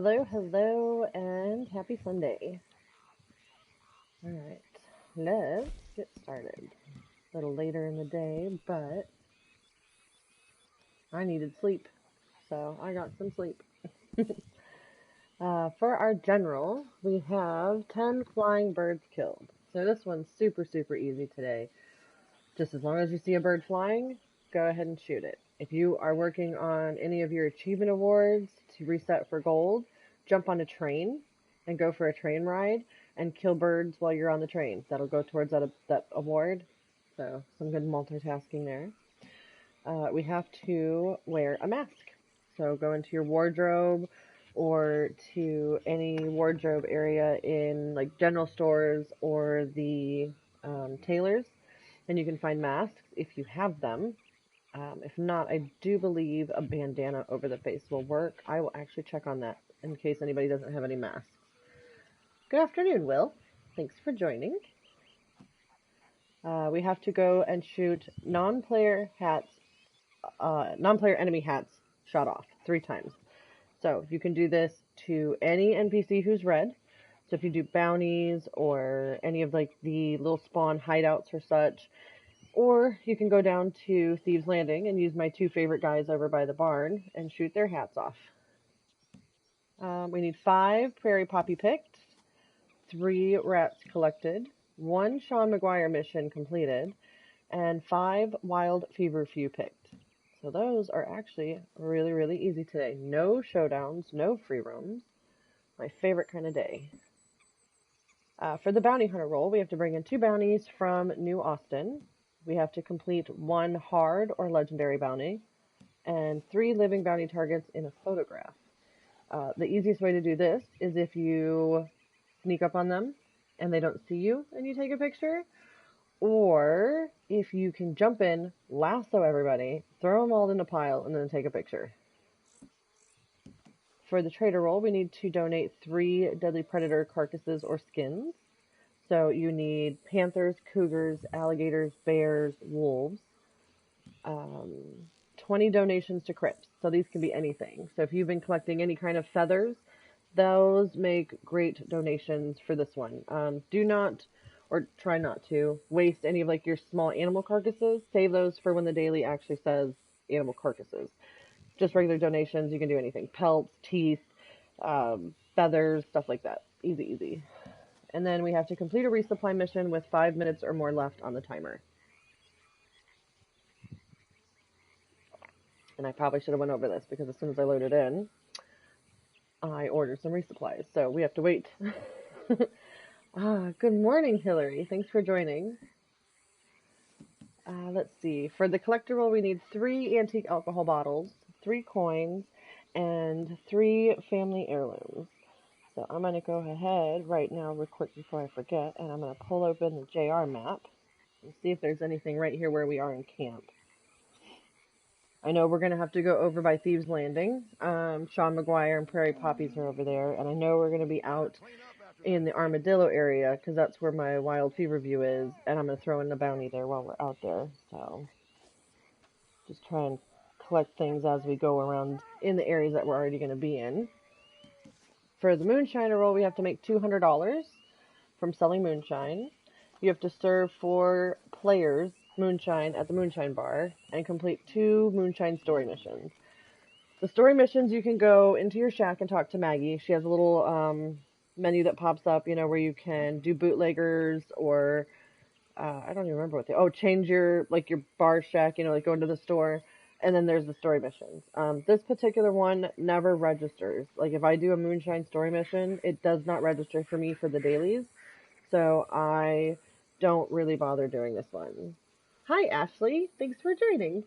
Hello, hello, and happy Sunday. Alright, let's get started. A little later in the day, but I needed sleep, so I got some sleep. For our general, we have 10 flying birds killed. So this one's super, super easy today. Just as long as you see a bird flying, go ahead and shoot it. If you are working on any of your achievement awards to reset for gold, jump on a train and go for a train ride and kill birds while you're on the train. That'll go towards that award. So some good multitasking there. We have to wear a mask. So go into your wardrobe or to any wardrobe area in like general stores or the tailors, and you can find masks if you have them. If not, I do believe a bandana over the face will work. I will actually check on that in case anybody doesn't have any masks. Good afternoon, Will. Thanks for joining. We have to go and shoot non-player enemy hats shot off 3 times. So you can do this to any NPC who's red. So if you do bounties or any of like the little spawn hideouts or such, or you can go down to Thieves Landing and use my 2 favorite guys over by the barn and shoot their hats off. We need 5 Prairie Poppy picked, 3 rats collected, 1 Sean McGuire mission completed, and 5 wild Feverfew picked. So those are actually really, really easy today. No showdowns, no free roams. My favorite kind of day. For the bounty hunter role, we have to bring in 2 bounties from New Austin. We have to complete 1 hard or legendary bounty and 3 living bounty targets in a photograph. The easiest way to do this is if you sneak up on them and they don't see you and you take a picture, or if you can jump in, lasso everybody, throw them all in a pile, and then take a picture. For the trader role, we need to donate 3 deadly predator carcasses or skins. So you need panthers, cougars, alligators, bears, wolves. 20 donations to crypts. So these can be anything. So if you've been collecting any kind of feathers, those make great donations for this one. Do not, or try not to, waste any of like your small animal carcasses. Save those for when the daily actually says animal carcasses. Just regular donations, you can do anything. Pelts, teeth, feathers, stuff like that. Easy, easy. And then we have to complete a resupply mission with 5 minutes or more left on the timer. And I probably should have went over this because as soon as I loaded in, I ordered some resupplies. So we have to wait. Good morning, Hillary. Thanks for joining. Let's see. For the collector role, we need 3 antique alcohol bottles, 3 coins, and 3 family heirlooms. So I'm going to go ahead right now real quick before I forget, and I'm going to pull open the JR map and see if there's anything right here where we are in camp. I know we're going to have to go over by Thieves Landing. Sean McGuire and Prairie Poppies are over there, and I know we're going to be out in the Armadillo area because that's where my wild Feverfew is, and I'm going to throw in the bounty there while we're out there. So just try and collect things as we go around in the areas that we're already going to be in. For the moonshiner role, we have to make $200 from selling moonshine. You have to serve 4 players moonshine at the moonshine bar and complete 2 moonshine story missions. The story missions, you can go into your shack and talk to Maggie. She has a little menu that pops up, you know, where you can do bootleggers or I don't even remember what change your bar shack, you know, like go into the store. And then there's the story missions. This particular one never registers. Like if I do a moonshine story mission, it does not register for me for the dailies. So I don't really bother doing this one. Hi, Ashley. Thanks for joining.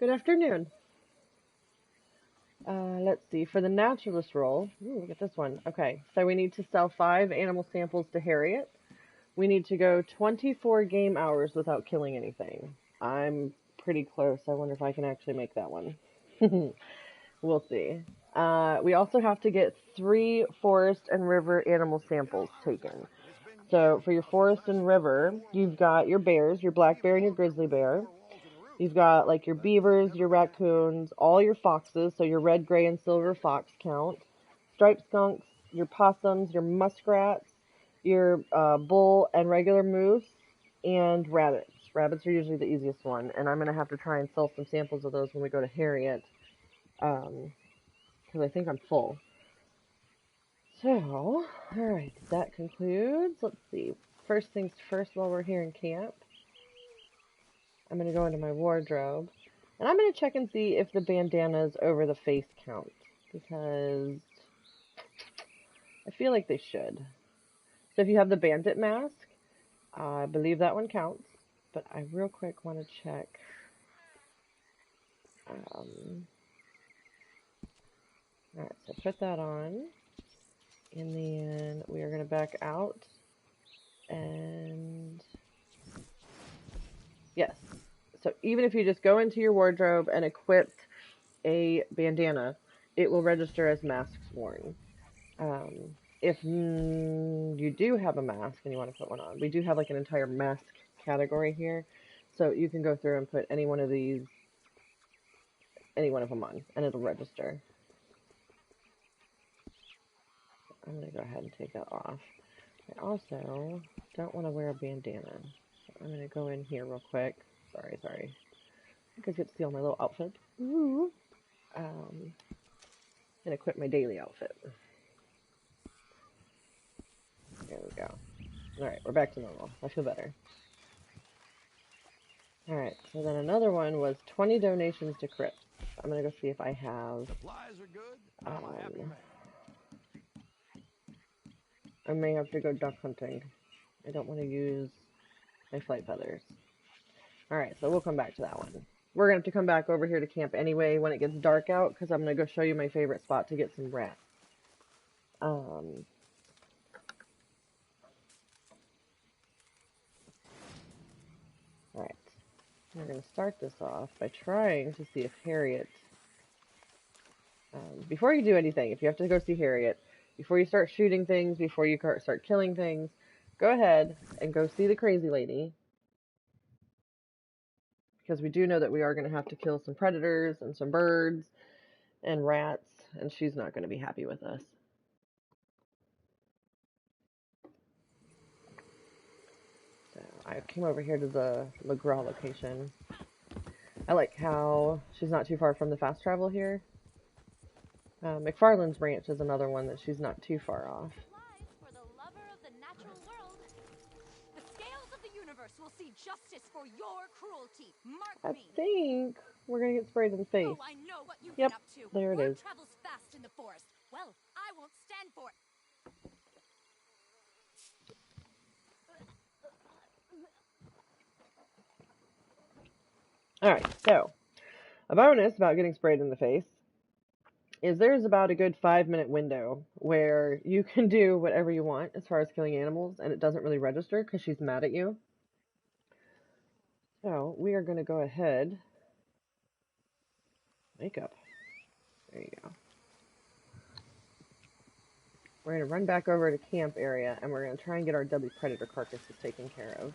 Good afternoon. Let's see. For the naturalist role, look at this one. Okay, so we need to sell 5 animal samples to Harriet. We need to go 24 game hours without killing anything. I'm pretty close. I wonder if I can actually make that one. We'll see. We also have to get 3 forest and river animal samples taken. So for your forest and river, you've got your bears, your black bear and your grizzly bear. You've got like your beavers, your raccoons, all your foxes, so your red, gray, and silver fox count, striped skunks, your possums, your muskrats, your bull and regular moose, and rabbits. Rabbits are usually the easiest one, and I'm going to have to try and sell some samples of those when we go to Harriet, because I think I'm full. So, alright, that concludes. Let's see. First things first, while we're here in camp, I'm going to go into my wardrobe, and I'm going to check and see if the bandana's over the face count, because I feel like they should. So if you have the bandit mask, I believe that one counts, but I real quick want to check. Alright, so put that on, and then we are going to back out, and yes. So even if you just go into your wardrobe and equip a bandana, it will register as masks worn. If you do have a mask and you want to put one on, we do have like an entire mask category here. So you can go through and put any one of them on, and it'll register. I'm going to go ahead and take that off. I also don't want to wear a bandana. So I'm going to go in here real quick. Sorry. You guys get to see all my little outfit. Ooh. And equip my daily outfit. There we go. Alright, we're back to normal. I feel better. Alright, so then another one was 20 donations to Crypt. I'm gonna go see if I have... Supplies are good. I'm a happy man. I may have to go duck hunting. I don't want to use my flight feathers. Alright, so we'll come back to that one. We're going to have to come back over here to camp anyway when it gets dark out, because I'm going to go show you my favorite spot to get some rats. Alright. We're going to start this off by trying to see if Harriet... before you do anything, if you have to go see Harriet, before you start shooting things, before you start killing things, go ahead and go see the crazy lady. Because we do know that we are going to have to kill some predators and some birds and rats, and she's not going to be happy with us. So I came over here to the McGraw location. I like how she's not too far from the fast travel here. McFarland's Ranch is another one that she's not too far off. For the lover of the natural world, the scales of the universe will see justice for your cruelty. Mark me. I think we're gonna get sprayed in the face. Oh, I know what you've Yep, been up to. there it is. Travels fast in the forest. Well, I won't stand for it. Alright, so a bonus about getting sprayed in the face is there's about a good 5-minute window where you can do whatever you want as far as killing animals, and it doesn't really register because she's mad at you. So we are going to go ahead. Makeup. There you go. We're going to run back over to camp area, and we're going to try and get our deadly predator carcasses taken care of.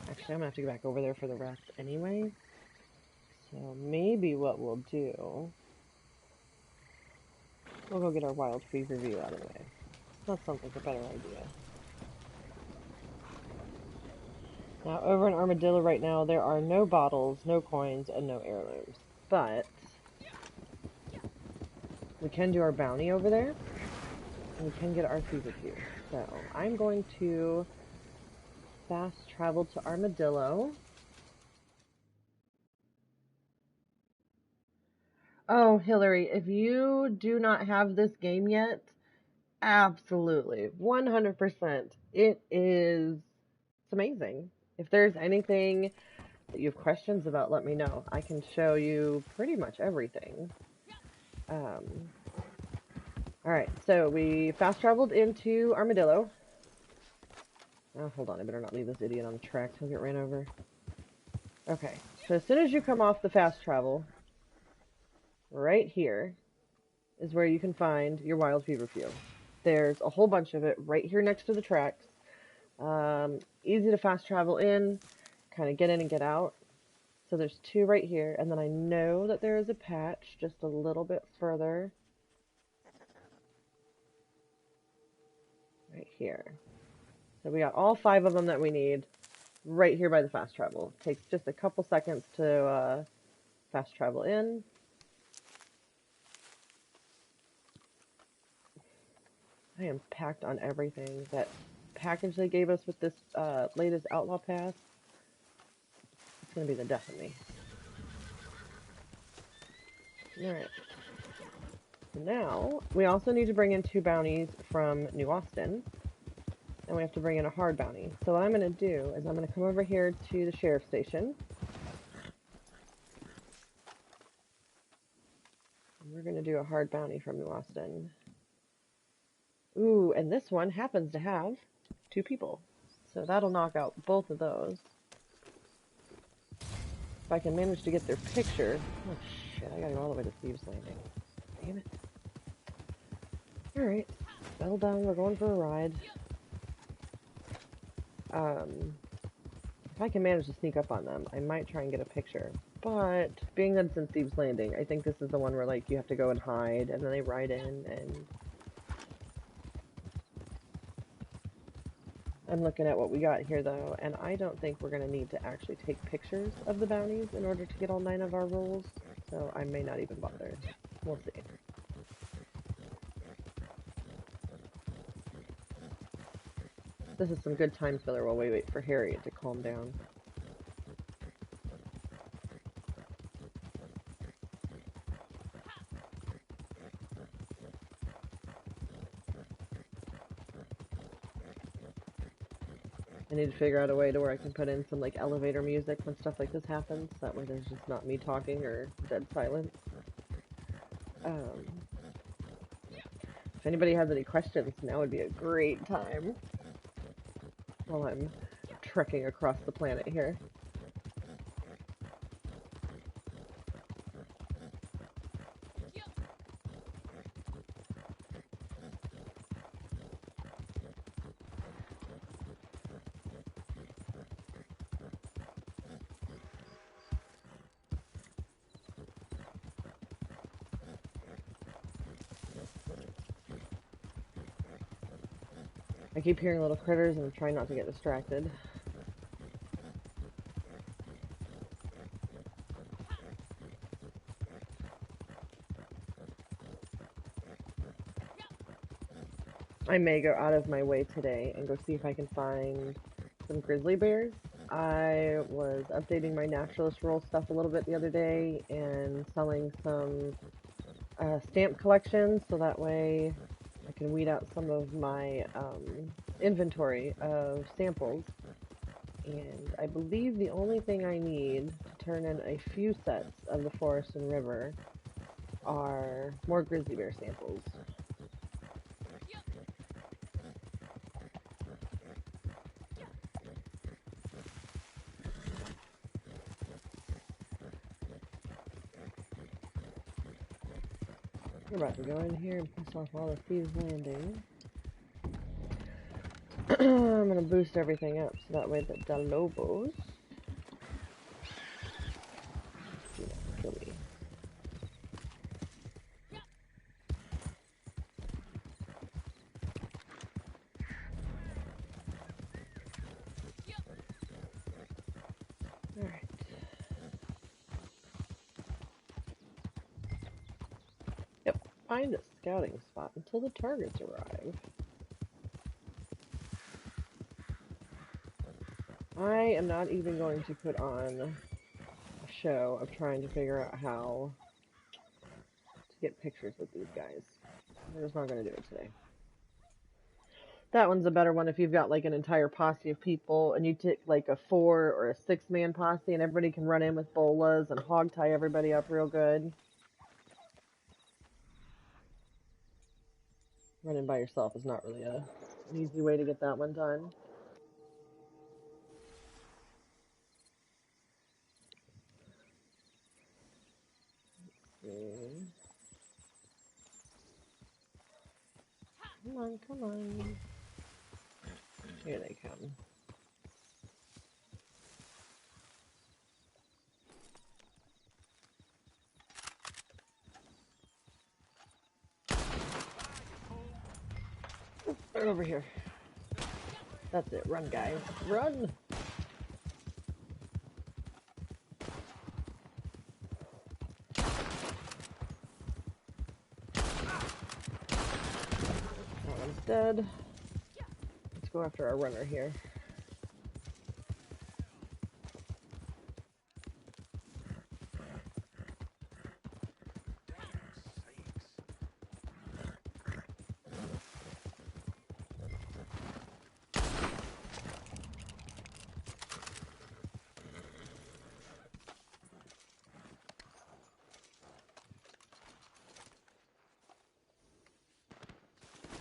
Actually, I'm going to have to go back over there for the rats anyway. So maybe what we'll do... we'll go get our wild Feverfew out of the way. That sounds like a better idea. Now, over in Armadillo right now, there are no bottles, no coins, and no heirlooms. But we can do our bounty over there, and we can get our Feverfew. So I'm going to fast travel to Armadillo. Oh, Hillary, if you do not have this game yet, absolutely, 100%. It's amazing. If there's anything that you have questions about, let me know. I can show you pretty much everything. Alright, so we fast traveled into Armadillo. Oh, hold on, I better not leave this idiot on the track. He'll get ran over. Okay, so as soon as you come off the fast travel, right here is where you can find your wild Feverfew. There's a whole bunch of it right here next to the tracks. Easy to fast travel in, kind of get in and get out. So there's 2 right here, and then I know that there is a patch just a little bit further. Right here. So we got all 5 of them that we need right here by the fast travel. It takes just a couple seconds to fast travel in. I am packed on everything. That package they gave us with this latest Outlaw Pass, it's going to be the death of me. Alright. So now, we also need to bring in 2 bounties from New Austin. And we have to bring in a hard bounty. So what I'm going to do is I'm going to come over here to the sheriff's station. And we're going to do a hard bounty from New Austin. Ooh, and this one happens to have 2 people. So that'll knock out both of those. If I can manage to get their picture. Oh shit, I gotta go all the way to Thieves Landing. Damn it. Alright. Settle down, we're going for a ride. If I can manage to sneak up on them, I might try and get a picture. But, being that it's in Thieves Landing, I think this is the one where, like, you have to go and hide, and then they ride in, and... I'm looking at what we got here, though, and I don't think we're going to need to actually take pictures of the bounties in order to get all 9 of our rolls, so I may not even bother. We'll see. This is some good time filler while we wait for Harriet to calm down. I need to figure out a way to where I can put in some, like, elevator music when stuff like this happens. That way there's just not me talking or dead silence. If anybody has any questions, now would be a great time. While I'm trekking across the planet here. I keep hearing little critters and I'm trying not to get distracted. I may go out of my way today and go see if I can find some grizzly bears. I was updating my naturalist roll stuff a little bit the other day and selling some stamp collections so that way I can weed out some of my inventory of samples. And I believe the only thing I need to turn in a few sets of the forest and river are more grizzly bear samples. We're about to go in here and piss off all the Thieves Landing. I'm gonna boost everything up so that way the Lobos do not kill me. Alright. Yep, find a scouting spot until the targets arrive. I am not even going to put on a show of trying to figure out how to get pictures with these guys. We're just not going to do it today. That one's a better one if you've got like an entire posse of people and you take like a 4 or a 6-man posse and everybody can run in with bolas and hog tie everybody up real good. Running by yourself is not really an easy way to get that one done. Come on, come on. Here they come. Right over here. That's it. Run, guys. Run! That one's dead. Let's go after our runner here.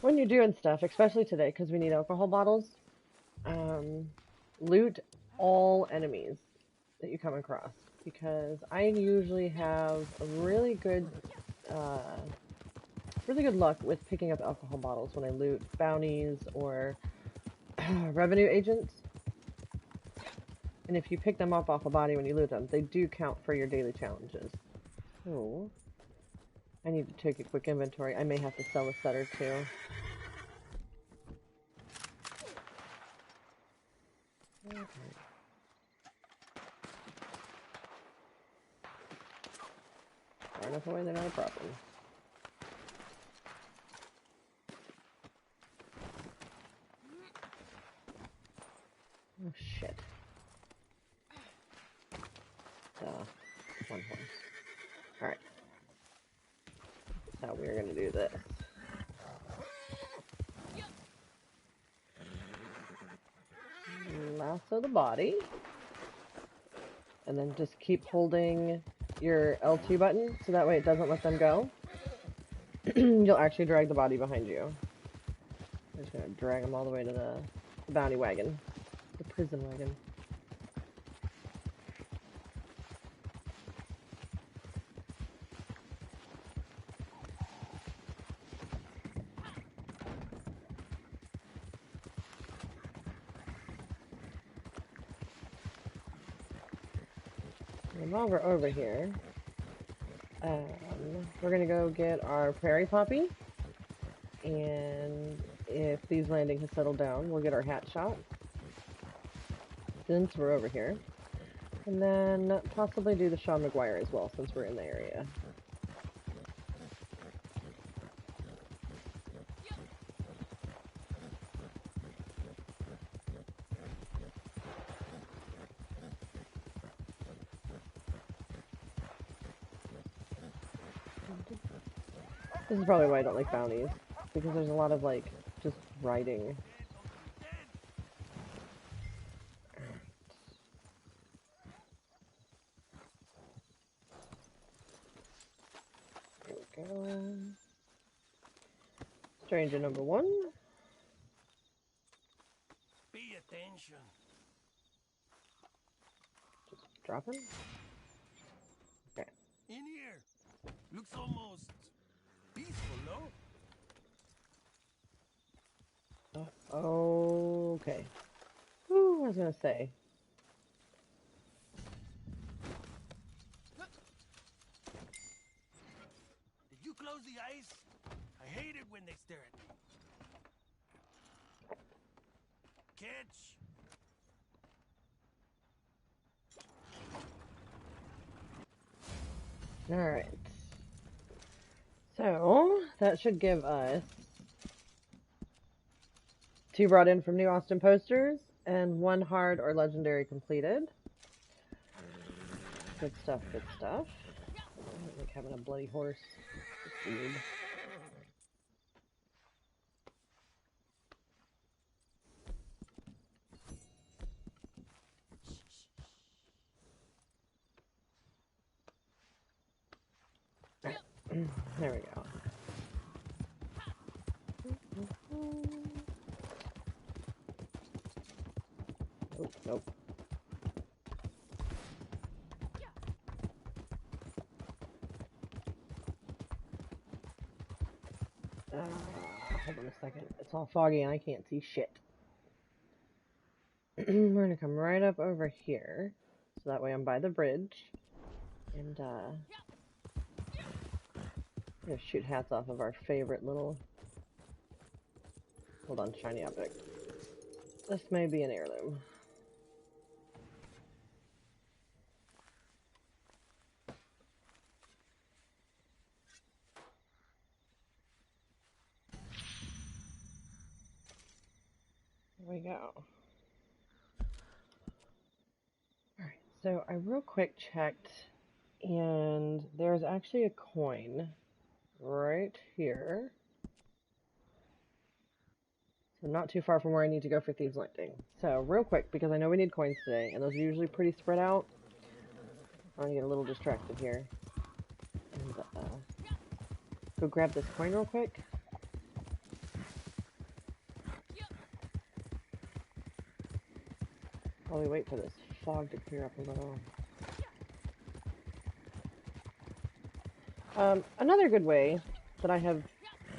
When you're doing stuff, especially today, because we need alcohol bottles, loot all enemies that you come across. Because I usually have a really good luck with picking up alcohol bottles when I loot bounties or revenue agents. And if you pick them up off a body when you loot them, they do count for your daily challenges. Oh. I need to take a quick inventory. I may have to sell a set or two. Okay. Far enough away, they're not a problem. Oh shit. One horse. Alright. That's how we're gonna do this. Lasso the body. And then just keep holding your L2 button so that way it doesn't let them go. You'll actually drag the body behind you. I'm just gonna drag them all the way to the bounty wagon. The prison wagon. And while we're over here, we're gonna go get our Prairie Poppy, and if these landing has settled down, we'll get our hat shot, since we're over here, and then possibly do the Sean McGuire as well, since we're in the area. This is probably why I don't like bounties, because there's a lot of, like, just riding. There we go. Stranger number 1. Pay attention. Just drop him. Okay. In here. Looks almost peaceful, no? Okay. Ooh, I was gonna say. Did you close the eyes? I hate it when they stare at me. Catch. Alright. So, that should give us 2 brought in from New Austin posters, and 1 hard or legendary completed. Good stuff, good stuff. I don't like having a bloody horse. It's weird. There we go. Oh, nope. hold on a second. It's all foggy and I can't see shit. We're gonna come right up over here, so that way I'm by the bridge, and I'm gonna shoot hats off of our favorite little, hold on, shiny object. This may be an heirloom. There we go. Alright, so I real quick checked, and there's actually a coin right here. So not too far from where I need to go for Thieves' Landing. So real quick, because I know we need coins today, and those are usually pretty spread out, I'm gonna get a little distracted here. And go grab this coin real quick. While we wait for this fog to clear up a little. Another good way that I have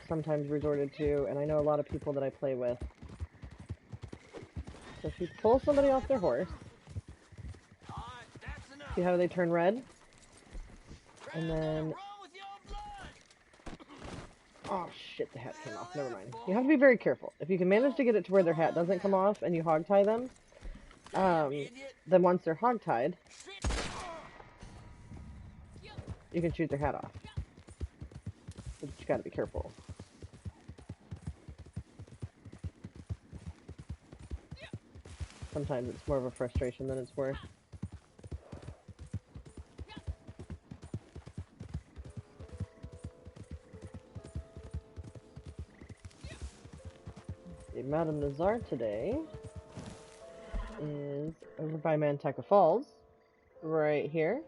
sometimes resorted to, and I know a lot of people that I play with. So if you pull somebody off their horse, see how they turn red? And then... Oh shit, the hat came off. Never mind. You have to be very careful. If you can manage to get it to where their hat doesn't come off and you hog tie them, then once they're hog tied, you can shoot their hat off. But you gotta be careful. Sometimes it's more of a frustration than it's worth. The Madame Nazar today is over by Manteca Falls, right here.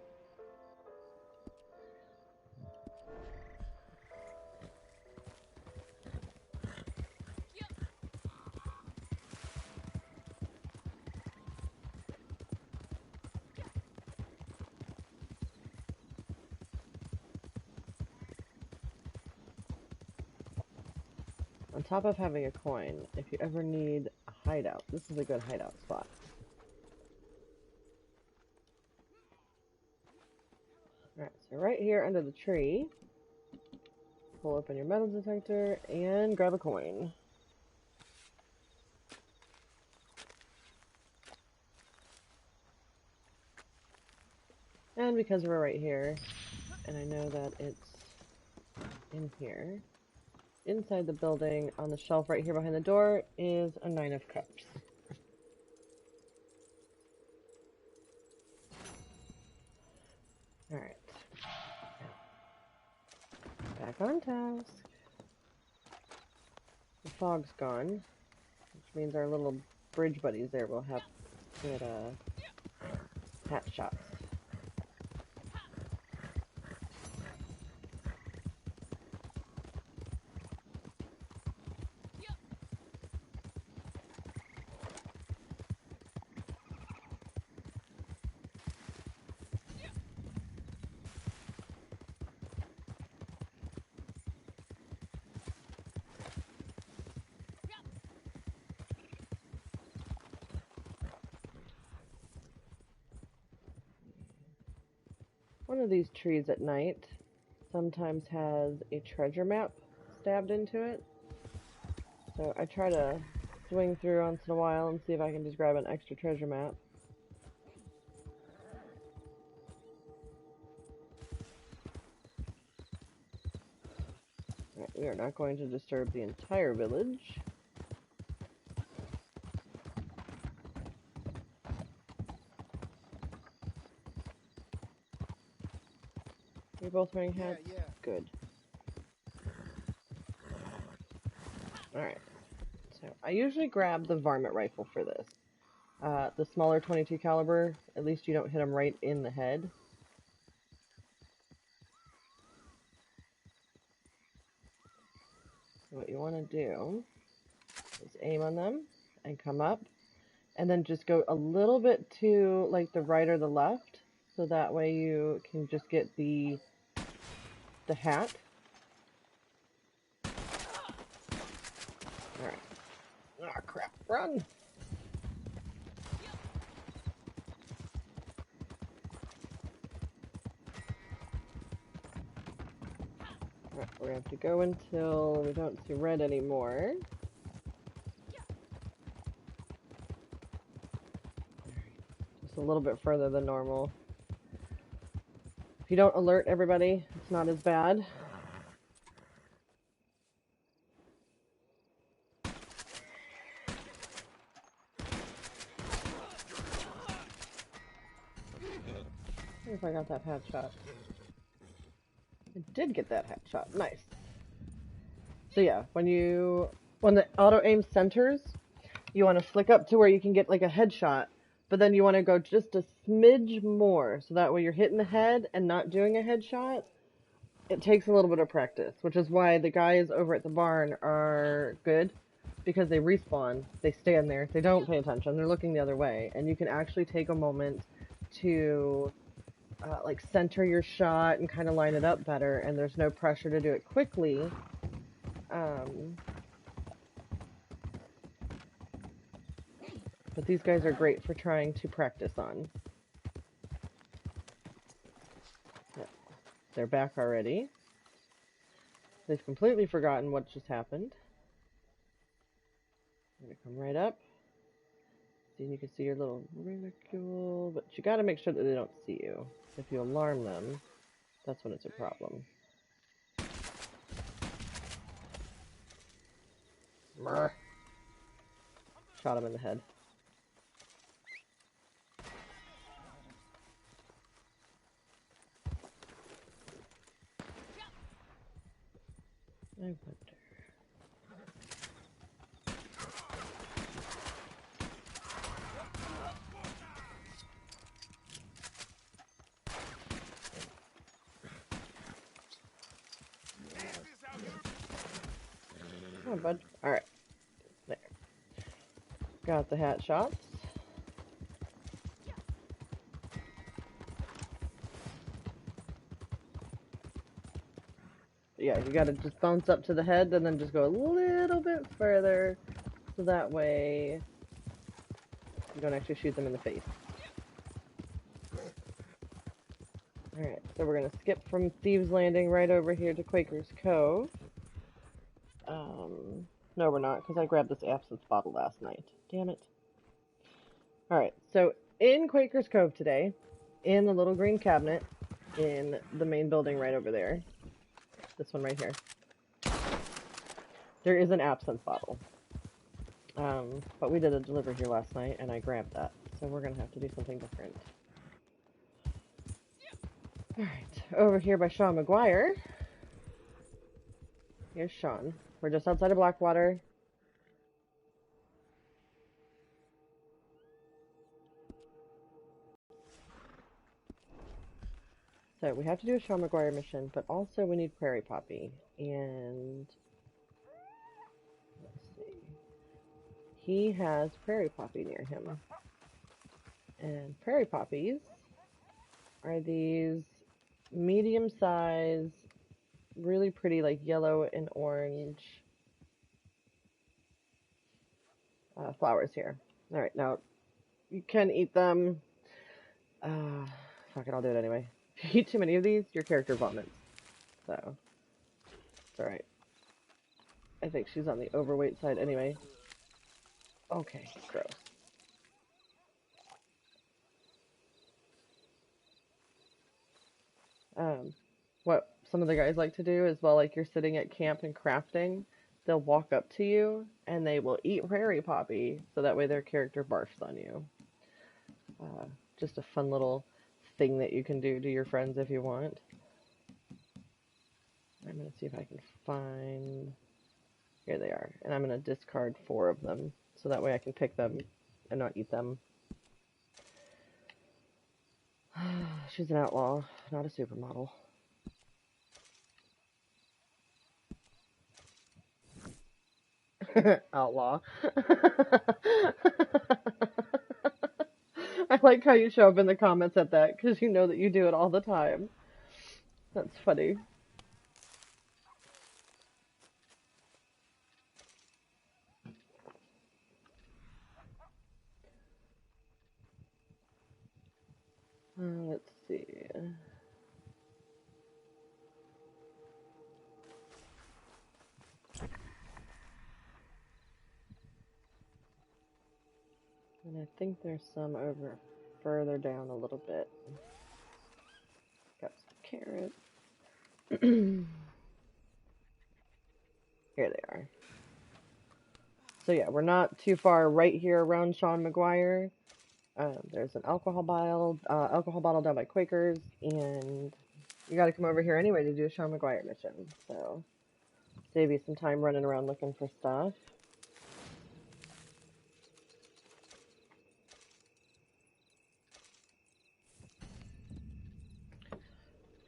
On top of having a coin, if you ever need a hideout, this is a good hideout spot. Alright, so right here under the tree, pull open your metal detector and grab a coin. And because we're right here, and I know that it's in here, inside the building, on the shelf right here behind the door, is a 9 of Cups. Alright. Back on task. The fog's gone, which means our little bridge buddies there will have good hat shots. One of these trees at night sometimes has a treasure map stabbed into it. So I try to swing through once in a while and see if I can just grab an extra treasure map. Alright, we are not going to disturb the entire village. You're both wearing hats? Yeah. Good. Alright. So, I usually grab the varmint rifle for this. The smaller 22 caliber, at least you don't hit them right in the head. So what you want to do is aim on them and come up, and then just go a little bit to like the right or the left, so that way you can just get the hat. Alright. Ah, crap. Run! Alright, we're gonna have to go until we don't see red anymore. Just a little bit further than normal. If you don't alert everybody, it's not as bad. See if I got that headshot. I did get that headshot. Nice. So yeah, when the auto aim centers, you want to flick up to where you can get like a headshot, but then you want to go just a smidge more, so that way you're hitting the head and not doing a headshot. It takes a little bit of practice, which is why the guys over at the barn are good, because they respawn, they stand there, they don't pay attention, they're looking the other way, and you can actually take a moment to like center your shot and kind of line it up better, and there's no pressure to do it quickly. But these guys are great for trying to practice on. Yep. They're back already. They've completely forgotten what just happened. I'm gonna come right up. See, you can see your little ridicule, but you gotta make sure that they don't see you. If you alarm them, that's when it's a problem. Brr. Shot him in the head. I wonder. Come on, bud. Alright. There. Got the hat shots. Yeah, you gotta just bounce up to the head and then just go a little bit further, so that way you don't actually shoot them in the face. Alright, so we're gonna skip from Thieves Landing right over here to Quaker's Cove. No we're not, because I grabbed this absinthe bottle last night. Damn it. Alright, so in Quaker's Cove today, in the little green cabinet, in the main building right over there, this one right here, there is an absinthe bottle. But we did a delivery here last night, and I grabbed that, so we're gonna have to do something different. Alright, over here by Sean McGuire. Here's Sean. We're just outside of Blackwater. So we have to do a Sean McGuire mission, but also we need Prairie Poppy. And let's see. He has Prairie Poppy near him. And Prairie Poppies are these medium-sized, really pretty, like yellow and orange flowers here. Alright, now you can eat them. Fuck it, I'll do it anyway. If you eat too many of these, your character vomits. So, it's alright. I think she's on the overweight side anyway. Okay, gross. What some of the guys like to do is, while like you're sitting at camp and crafting, they'll walk up to you and they will eat Prairie Poppy, so that way their character barfs on you. Just a fun little thing that you can do to your friends if you want. I'm going to see if I can find... Here they are. And I'm going to discard 4 of them, so that way I can pick them and not eat them. She's an outlaw, not a supermodel. Outlaw. I like how you show up in the comments at that, because you know that you do it all the time. That's funny. And I think there's some over further down a little bit. Got some carrots. Here they are. So yeah, we're not too far right here around Sean McGuire. There's an alcohol bottle down by Quakers, and you got to come over here anyway to do a Sean McGuire mission. So save you some time running around looking for stuff.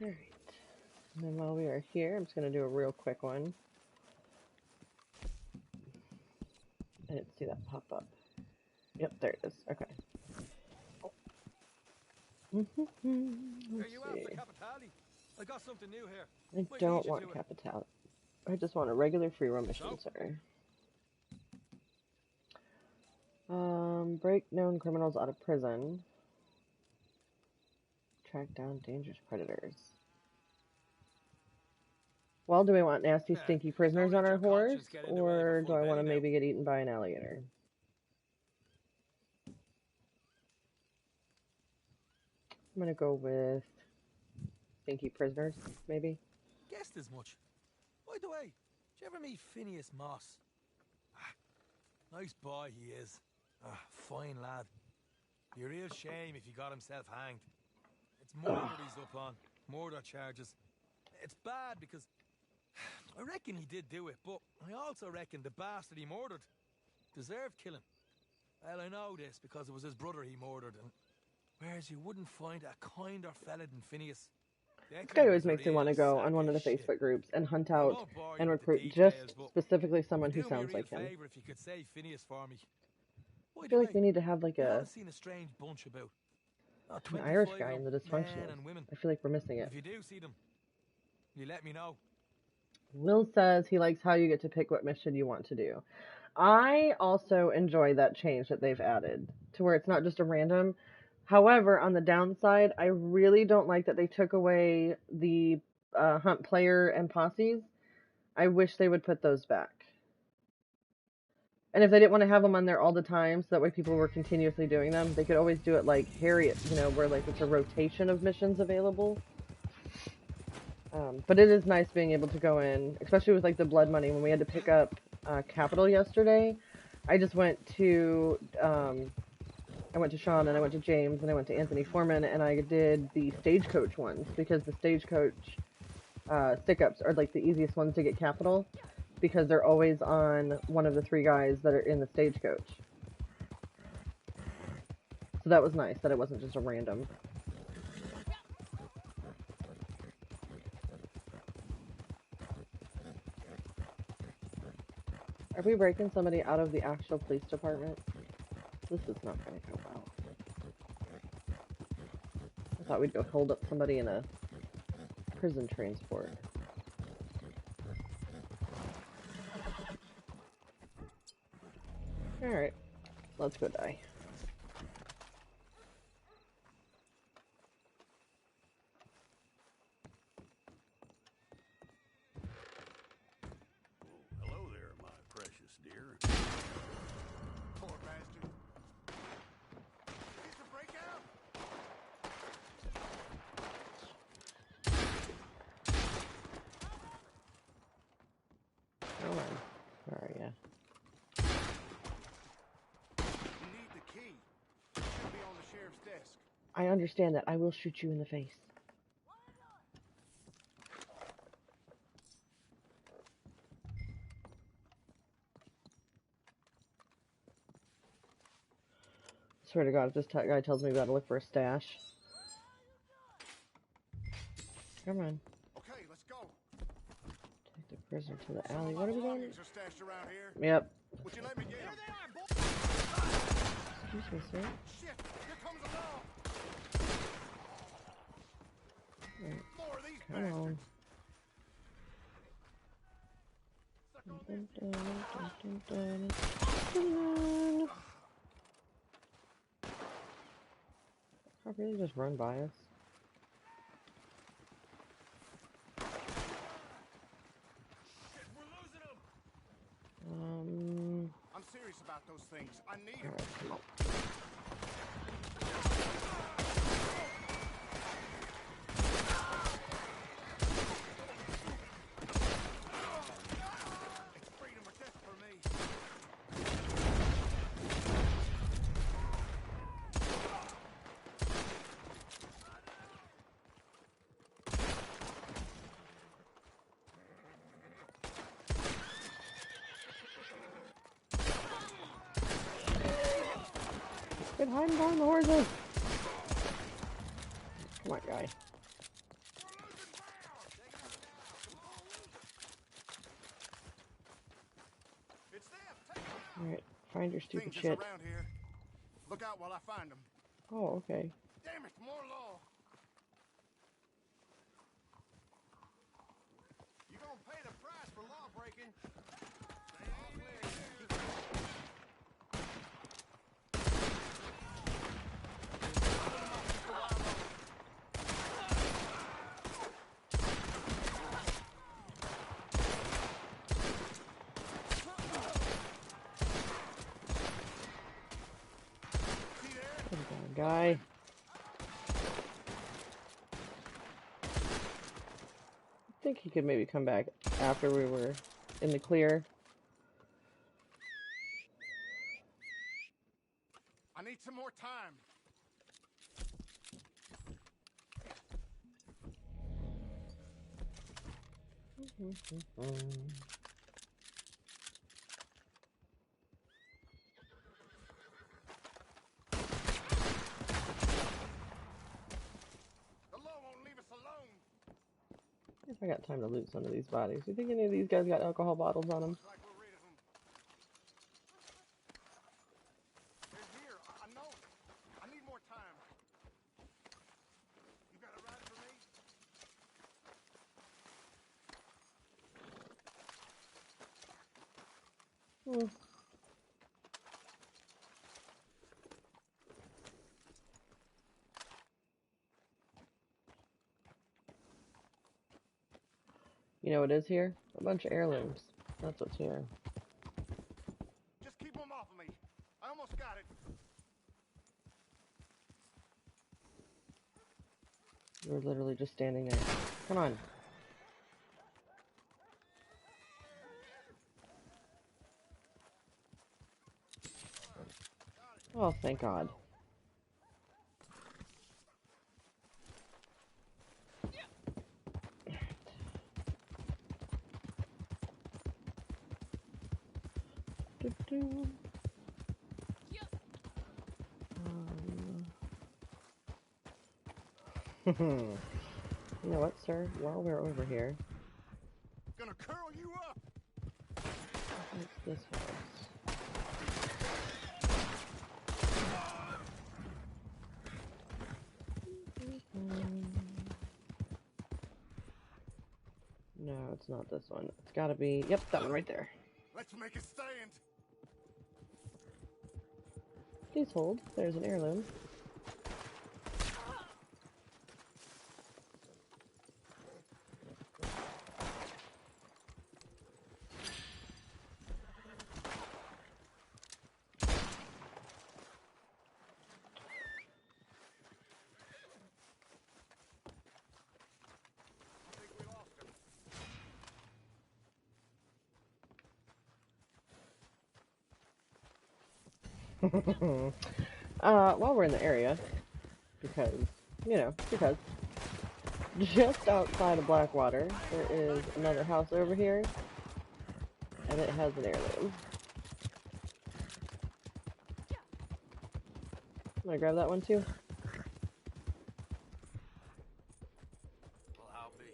All right. And then while we are here, I'm just going to do a real quick one. I didn't see that pop up. Yep, there it is. Okay. Let's see. I got something new here. I don't want Capital. I just want a regular free roam mission, sir. Break known criminals out of prison. Track down dangerous predators. Well, do we want nasty, stinky prisoners on our horse, or do I want to maybe get eaten by an alligator? I'm gonna go with stinky prisoners, maybe. Guessed as much. By the way, did you ever meet Phineas Moss? Nice boy he is. Fine lad. Be a real shame if he got himself hanged. It's murder he's up on. Murder charges. It's bad because I reckon he did do it, but I also reckon the bastard he murdered deserved killing. Well, I know this because it was his brother he murdered, and whereas you wouldn't find a kinder fella than Phineas. This guy always makes me want to go on one of the Facebook groups and hunt out and recruit just specifically someone who sounds like him. If you could say Phineas for me. I feel like we need to have like I've seen a strange bunch about. An Irish guy in the dysfunctional. I feel like we're missing it. If you do see them, you let me know. Will says he likes how you get to pick what mission you want to do. I also enjoy that change that they've added to where it's not just a random. However, on the downside, I really don't like that they took away the hunt player and posses. I wish they would put those back. And if they didn't want to have them on there all the time, so that way people were continuously doing them, they could always do it like Harriet, you know, where like it's a rotation of missions available. But it is nice being able to go in, especially with like the blood money when we had to pick up Capital yesterday. I just went to I went to Sean and I went to James and I went to Anthony Foreman and I did the stagecoach ones because the stagecoach stick-ups are like the easiest ones to get Capital because they're always on one of the three guys that are in the stagecoach. So that was nice that it wasn't just a random. Are we breaking somebody out of the actual police department? This is not going to go well. I thought we'd go hold up somebody in a prison transport. Alright, let's go die. Hello there, my precious dear. Poor bastard. Needs to break out. Come on. Where are ya? You need the key. It should be on the sheriff's desk. I understand that. I will shoot you in the face. Swear to God, if this guy tells me we gotta look for a stash. Come on. Okay, let's go. Take the prisoner to the alley. What are we doing? Belongings are stashed around here. Yep. Would you let me get them? Excuse me, sir. Shit! Here comes a law. Right. More of these Come bastards. on. Suck on this. Dun, dun, dun, dun, dun. How really just run by us? Shit, we're losing them. Um, I'm serious serious about those things. I need them. Alright, come on. It's freedom or death for me. Get hiding behind the horses! Come on, guy. It's them. Take them out. Alright, find your stupid Things is shit. around here. Look out while I find them. Oh, okay. Damn it, more law. You gonna pay the price for law breaking. Come on, guy. I think he could maybe come back after we were in the clear. I need some more time. The law won't leave us alone. If I got time to loot some of these bodies. You think any of these guys got alcohol bottles on them? Looks like we're rid of them. They're here. I know. I need more time. You got a ride for me? Hmm. You know what is here? A bunch of heirlooms. That's what's here. Just keep them off of me. I almost got it. You're literally just standing there. Come on. Oh, thank God. Do-do. You know what, sir? While we're over here, Gonna curl you up. what's this house? No, it's not this one. It's gotta be... Yep, that one right there. Let's make a stand. Please hold. There's an heirloom. I think we lost him. While we're in the area, because, you know, because just outside of Blackwater, there is another house over here, and it has an heirloom. I'm gonna grab that one too. Well, how be?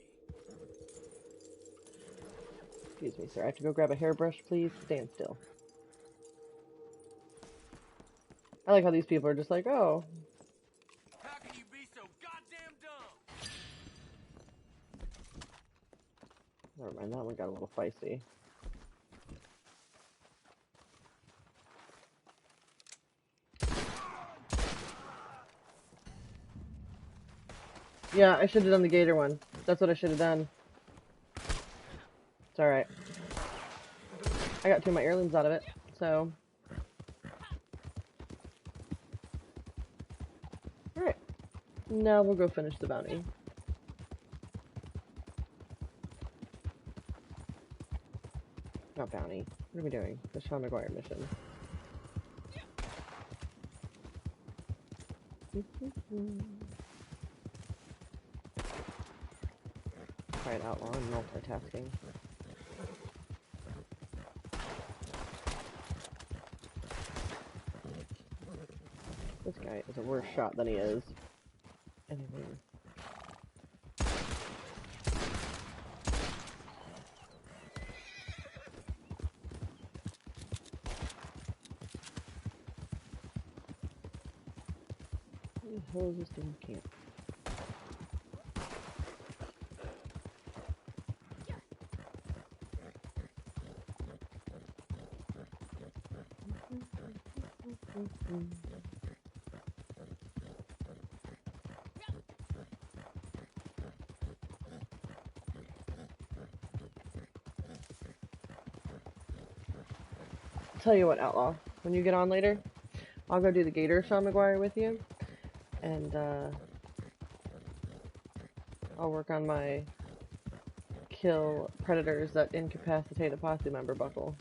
Excuse me, sir. I have to go grab a hairbrush, please. Stand still. I like how these people are just like, oh. How can you be so goddamn dumb? Never mind, that one got a little feisty. Yeah, I should have done the gator one. That's what I should have done. It's alright. I got 2 of my heirlooms out of it, so No, we'll go finish the bounty. Not bounty. What are we doing? The Sean McGuire mission. Quiet outlaw and multitasking. This guy is a worse shot than he is anything. Where the hell is this damn camp? Tell you what, Outlaw, when you get on later, I'll go do the Gator Sean McGuire with you, and I'll work on my kill predators that incapacitate a posse member buckle.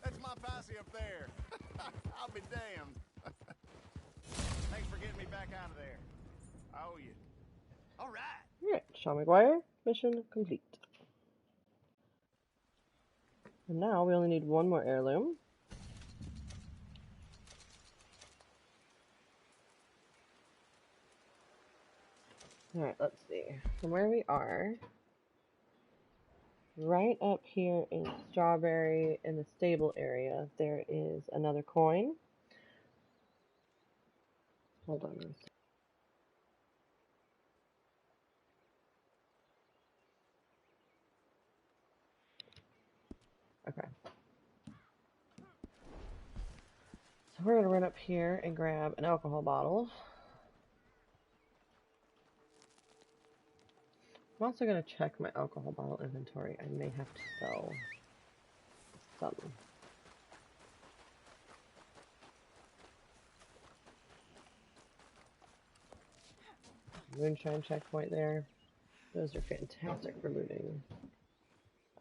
That's my posse up there. I'll be damned. Thanks for getting me back out of there. I owe you. All right. Alright, Sean McGuire, mission complete. And now we only need one more heirloom. Alright, let's see. From where we are, right up here in Strawberry in the stable area, there is another coin. Hold on a second. Okay. So we're going to run up here and grab an alcohol bottle. I'm also going to check my alcohol bottle inventory. I may have to sell some. Moonshine checkpoint there. Those are fantastic for looting.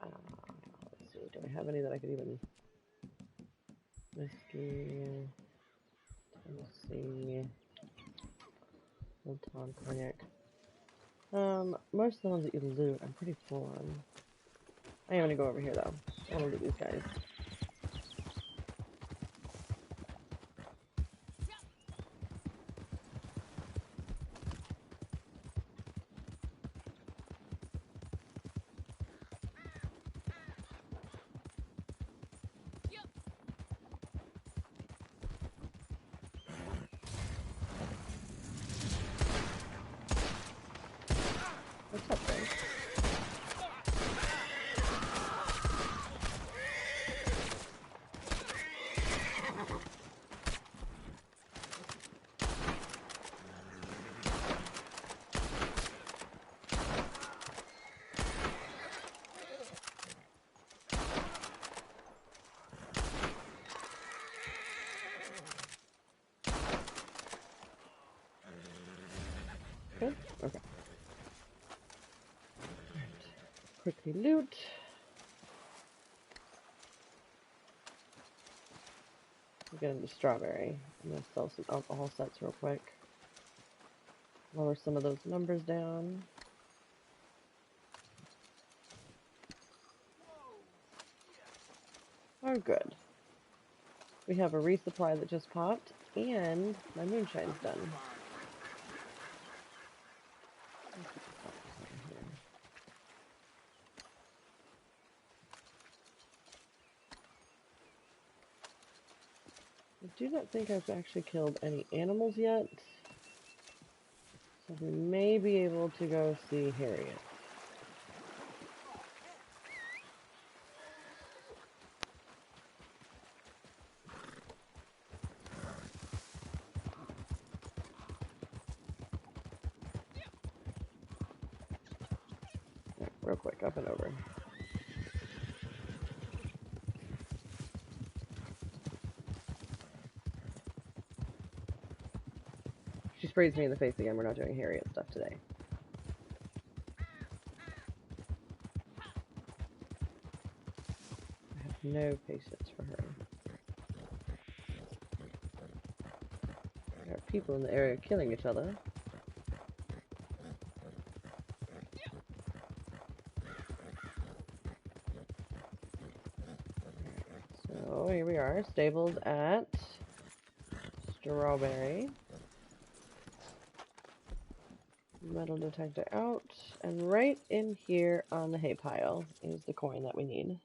Let's see, do I have any that I could even... Whiskey... Tennessee... Old Town Cognac. Most of the ones that you loot, I'm pretty full on. I am gonna go over here though. I wanna loot these guys. What's up, guys? Good? Okay. Quickly loot. We'll get into Strawberry. I'm gonna sell some alcohol sets real quick. Lower some of those numbers down. Oh, good. We have a resupply that just popped, and my moonshine's done. I do not think I've actually killed any animals yet, so we may be able to go see Harriet. Right, real quick, up and over. sprays me in the face again. We're not doing Harriet stuff today. I have no patience for her. There are people in the area killing each other. So here we are, stabled at Strawberry. Metal detector out, and right in here on the hay pile is the coin that we need.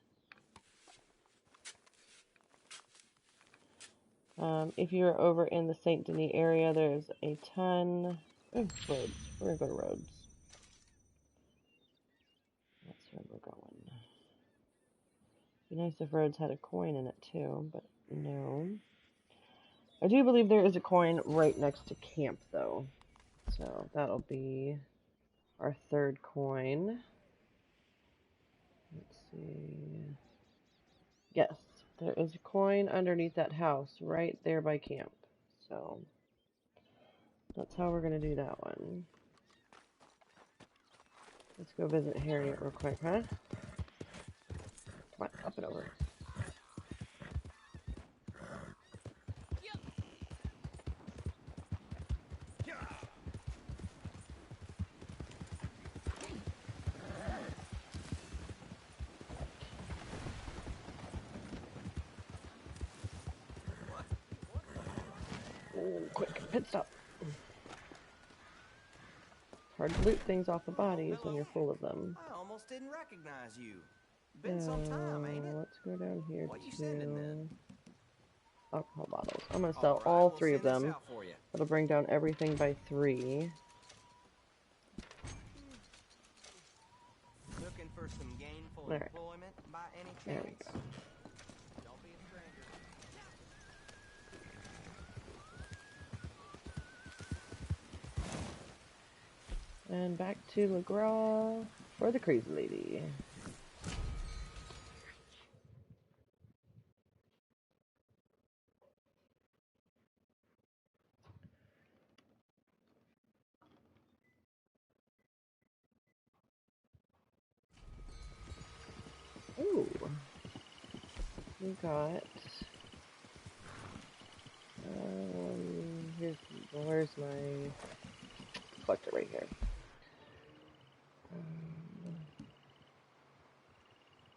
If you're over in the St. Denis area, there's a ton. Oh, roads. We're gonna go to roads. That's where we're going. Be nice if roads had a coin in it too, but no. I do believe there is a coin right next to camp, though. So that'll be our third coin. Let's see. Yes, there is a coin underneath that house right there by camp. So that's how we're going to do that one. Let's go visit Harriet real quick, huh? Come on, up and over. Oh, quick, pit stop. Hard to loot things off the bodies when you're full of them. I almost didn't recognize you. Been some time, ain't it? Let's go down here What you sending then? Alcohol bottles. I'm going to sell all three of them. That'll bring down everything by 3. Looking for some gainful There. employment by any chance? There we go. Don't be a stranger. And back to LeGras for the Crazy Lady. Ooh. We got... where's my collector right here?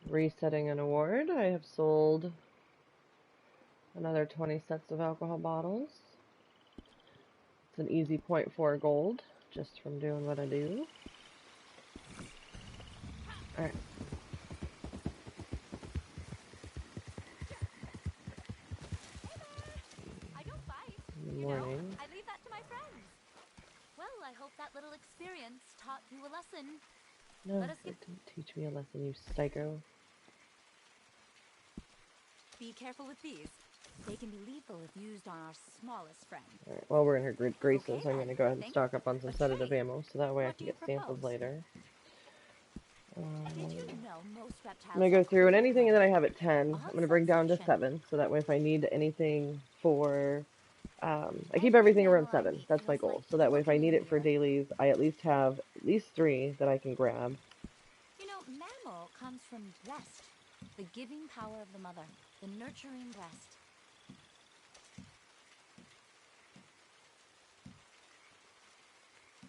Resetting an award. I have sold another 20 sets of alcohol bottles. It's an easy 0.4 gold just from doing what I do. Alright. I don't bite. Good You morning. know, I leave that to my friends. Well, I hope that little experience taught you a lesson. No, Let us it get... didn't teach me a lesson, you psycho. Be careful with these. They can be lethal if used on our smallest friend. Alright, well, we're in her good graces. Okay, I'm going to go ahead and then. stock up on some But sedative say, ammo, so that way I what can do you get samples propose? later. Did you know most reptiles I'm going to go are through, and cold anything that I have at 10, A I'm hot going to bring down to sensation. 7, so that way if I need anything for... I keep Every everything around mammal I 7. meet That's my feels goal. like So that way if I looking need in a it for mirror. dailies, I at least have at least 3 that I can grab. You know, mammal comes from breast, the giving power of the mother, the nurturing breast.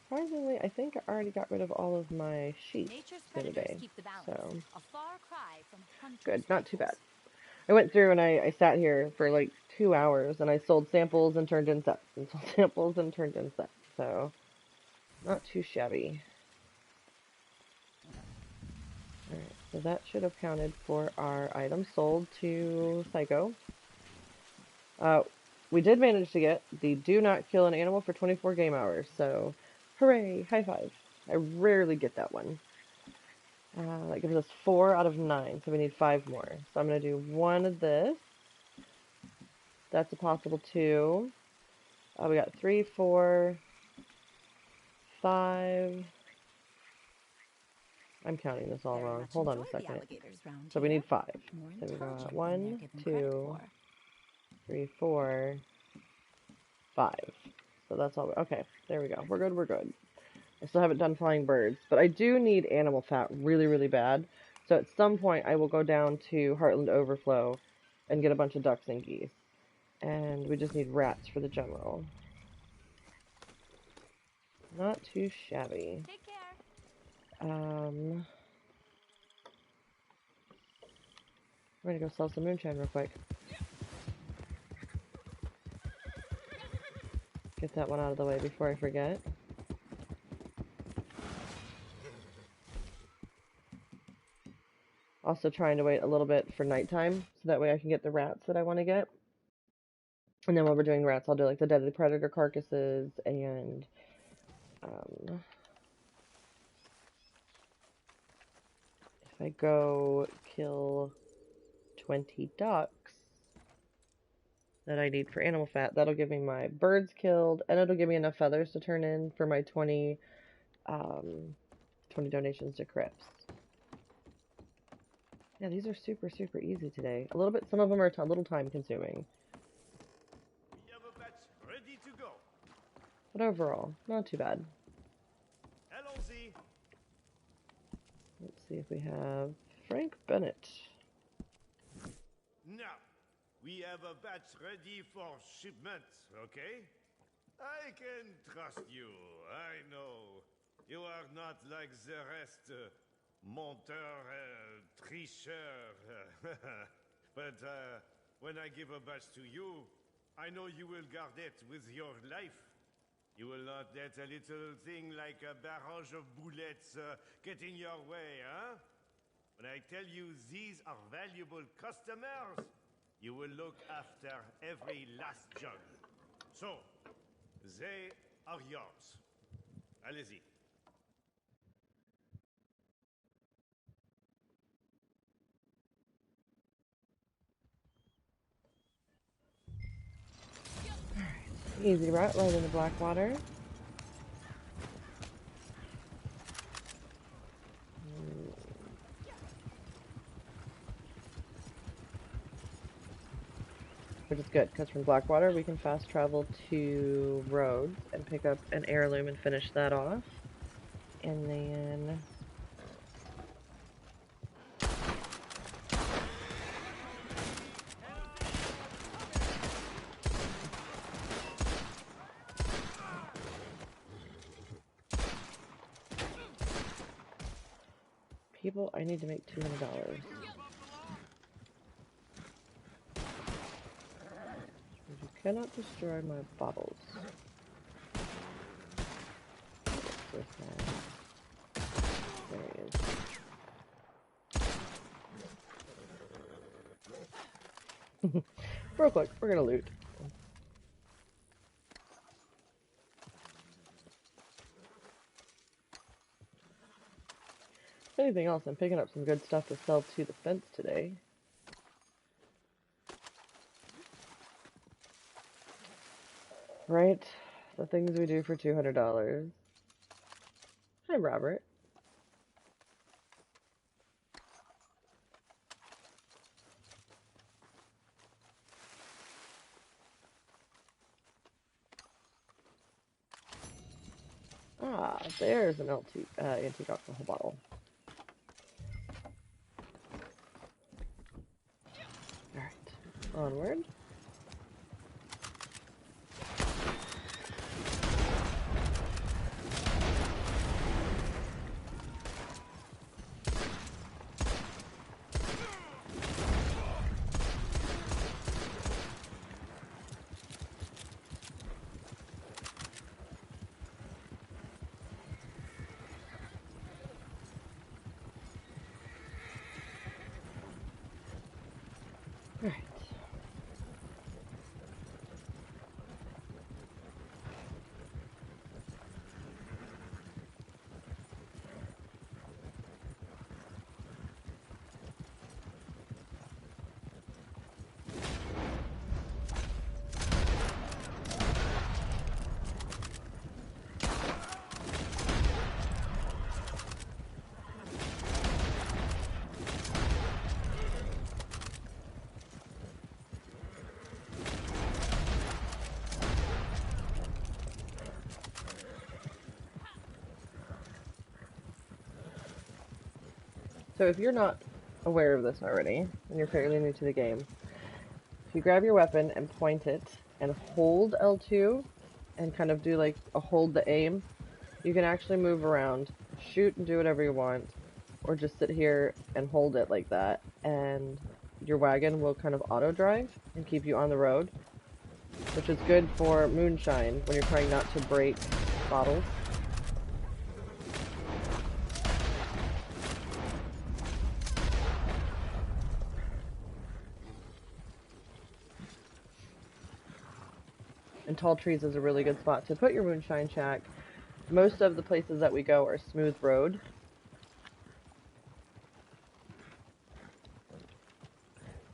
Surprisingly, I think I already got rid of all of my sheep Nature's the other predators day. keep the balance. So, A far cry from hunters' good. Not too bad. rifles. I went through and I sat here for like 2 hours and I sold samples and turned in sets and sold samples and turned in sets. So, not too shabby. Alright, so that should have counted for our items sold to Psycho. We did manage to get the do not kill an animal for 24 game hours, so hooray, high five. I rarely get that one. That gives us 4 out of 9, so we need 5 more. So I'm going to do 1 of this. That's a possible 2. We got 3, 4, 5. I'm counting this all wrong. Hold on a second. So we need 5. So we got 1, 2, 3, 4, 5. So that's all. Okay, there we go. We're good, we're good. I still haven't done flying birds, but I do need animal fat really, really bad. So at some point I will go down to Heartland Overflow and get a bunch of ducks and geese. And we just need rats for the general. Not too shabby. Take care. I'm gonna go sell some moonshine real quick. Get that one out of the way before I forget. Also trying to wait a little bit for nighttime, so that way I can get the rats that I want to get. And then while we're doing rats, I'll do like the deadly predator carcasses and if I go kill 20 ducks that I need for animal fat, that'll give me my birds killed, and it'll give me enough feathers to turn in for my 20 donations to Crips. Yeah, these are super, super easy today. A little bit, some of them are a little time consuming. We have a batch ready to go. But overall, not too bad. Allons-y. Let's see if we have Frank Bennett. Now, we have a batch ready for shipment, okay? I can trust you, I know. You are not like the rest, menteur, tricheur. But when I give a batch to you, I know you will guard it with your life. You will not let a little thing like a barrage of bullets get in your way, huh? When I tell you these are valuable customers, you will look after every last jug. So, they are yours. Allez-y. Easy route, right in the Blackwater. Which is good, because from Blackwater we can fast travel to Rhodes and pick up an heirloom and finish that off. And then people, I need to make $200. You cannot destroy my bottles. What's this guy? There he is. Real quick, we're gonna loot. If anything else, I'm picking up some good stuff to sell to the fence today. Right? The things we do for $200. Hi, Robert. Ah, there's an antique alcohol bottle. Alright, onward. Alright. So if you're not aware of this already, and you're fairly new to the game, if you grab your weapon and point it and hold L2 and kind of do like a hold the aim, you can actually move around, shoot and do whatever you want, or just sit here and hold it like that, and your wagon will kind of auto drive and keep you on the road, which is good for moonshine when you're trying not to break bottles. And tall trees is a really good spot to put your moonshine shack. Most of the places that we go are smooth road.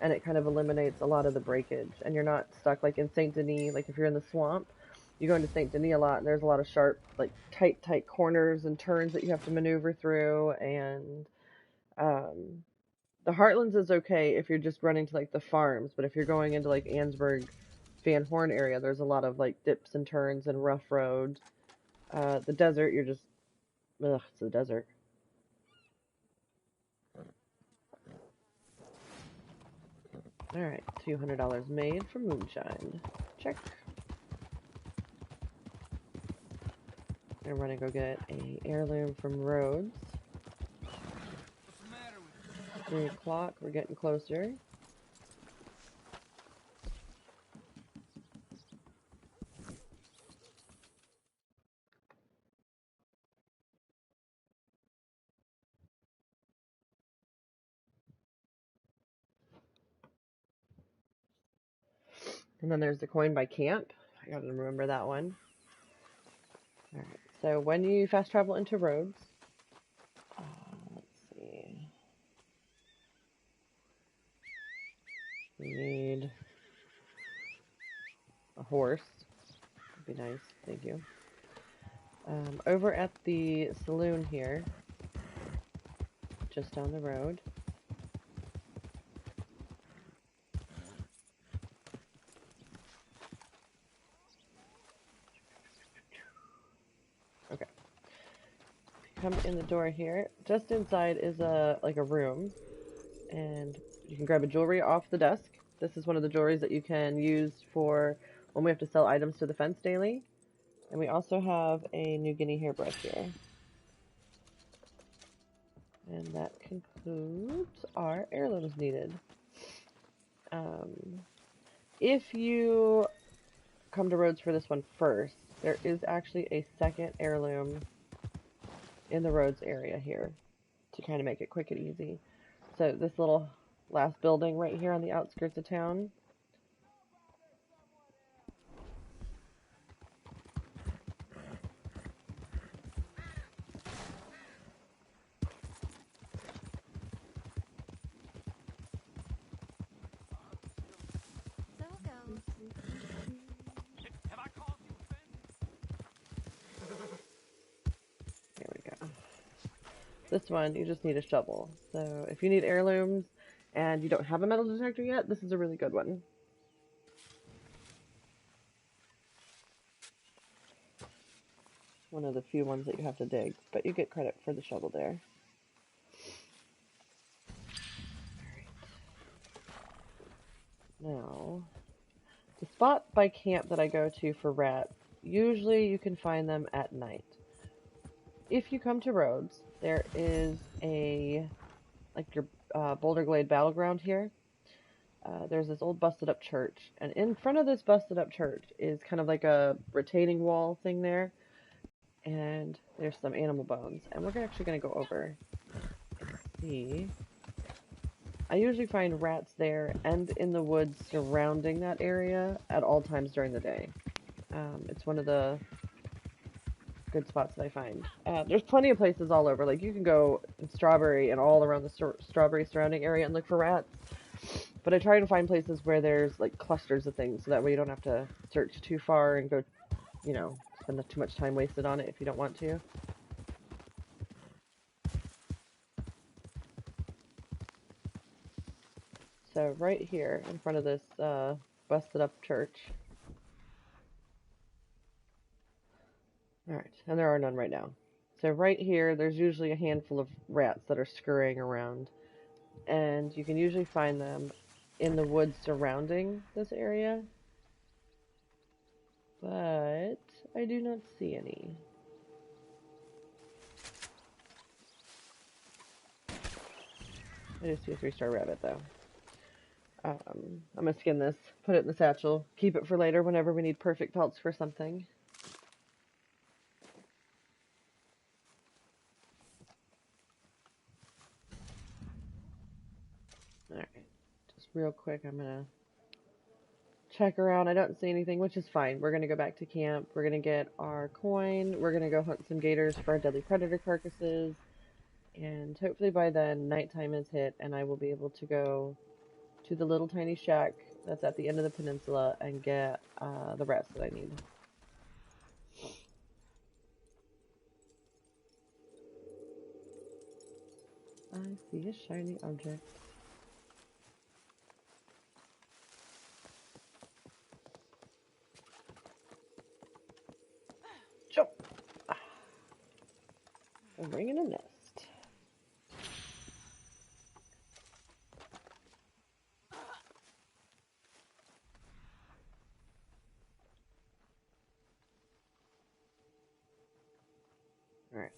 And it kind of eliminates a lot of the breakage. And you're not stuck like in Saint Denis, like if you're in the swamp, you go into Saint Denis a lot and there's a lot of sharp, like tight corners and turns that you have to maneuver through. And the Heartlands is okay if you're just running to like the farms, but if you're going into like Ansburg, Van Horn area, there's a lot of like dips and turns and rough roads. The desert, you're just, ugh, it's the desert. Alright, $200 made from moonshine. Check. I'm gonna go get a heirloom from Rhodes. 3 o'clock, we're getting closer. And then there's the coin by camp. I gotta remember that one. Alright, so when you fast travel into Rhodes, let's see. We need a horse. That'd be nice, thank you. Over at the saloon here, just down the road. Okay. Come in the door here. Just inside is a room, and you can grab a jewelry off the desk. This is one of the jewelries that you can use for when we have to sell items to the fence daily. And we also have a New Guinea hairbrush here. And that concludes our heirlooms needed. If you come to Rhodes for this one first, there is actually a second heirloom in the Rhodes area here to kind of make it quick and easy. So this little last building right here on the outskirts of town. There we go. This one, you just need a shovel. So if you need heirlooms and you don't have a metal detector yet, this is a really good one. One of the few ones that you have to dig, but you get credit for the shovel there. Now, the spot by camp that I go to for rats, usually you can find them at night. If you come to Rhodes, there is a, like your Boulder Glade Battleground here. There's this old busted up church, and in front of this busted up church is kind of like a retaining wall thing there, and there's some animal bones, and we're actually going to go over and see. I usually find rats there and in the woods surrounding that area at all times during the day. It's one of the good spots that I find. There's plenty of places all over. Like you can go in Strawberry and all around the Strawberry surrounding area and look for rats. But I try to find places where there's like clusters of things, so that way you don't have to search too far and go, you know, spend too much time wasted on it if you don't want to. So right here in front of this busted up church. Alright, and there are none right now. So right here, there's usually a handful of rats that are scurrying around. And you can usually find them in the woods surrounding this area. But I do not see any. I do see a 3-star rabbit, though. I'm going to skin this, put it in the satchel, keep it for later whenever we need perfect pelts for something. Alright, just real quick, I'm going to check around. I don't see anything, which is fine. We're going to go back to camp. We're going to get our coin. We're going to go hunt some gators for our deadly predator carcasses. And hopefully by then, nighttime is hit, and I will be able to go to the little tiny shack that's at the end of the peninsula and get the rats that I need. I see a shiny object. Jump! I'm bringing a nest. Alright.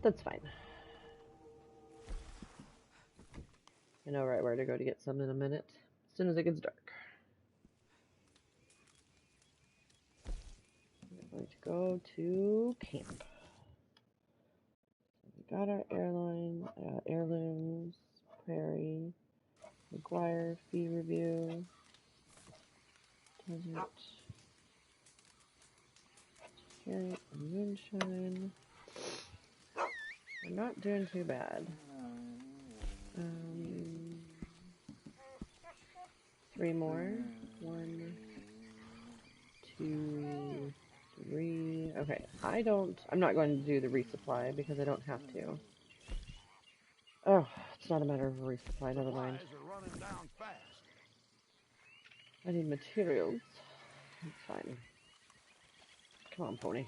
That's fine. I know right where to go to get some in a minute. As soon as it gets dark. We're going to go to camp. We got our heirlooms, Prairie, McGuire, Feverfew, Desert, Carrot, and Moonshine. We're not doing too bad. 3 more. 1, 2, 3. Okay, I'm not going to do the resupply because I don't have to. Oh, it's not a matter of a resupply, never mind. I need materials. It's fine. Come on, pony.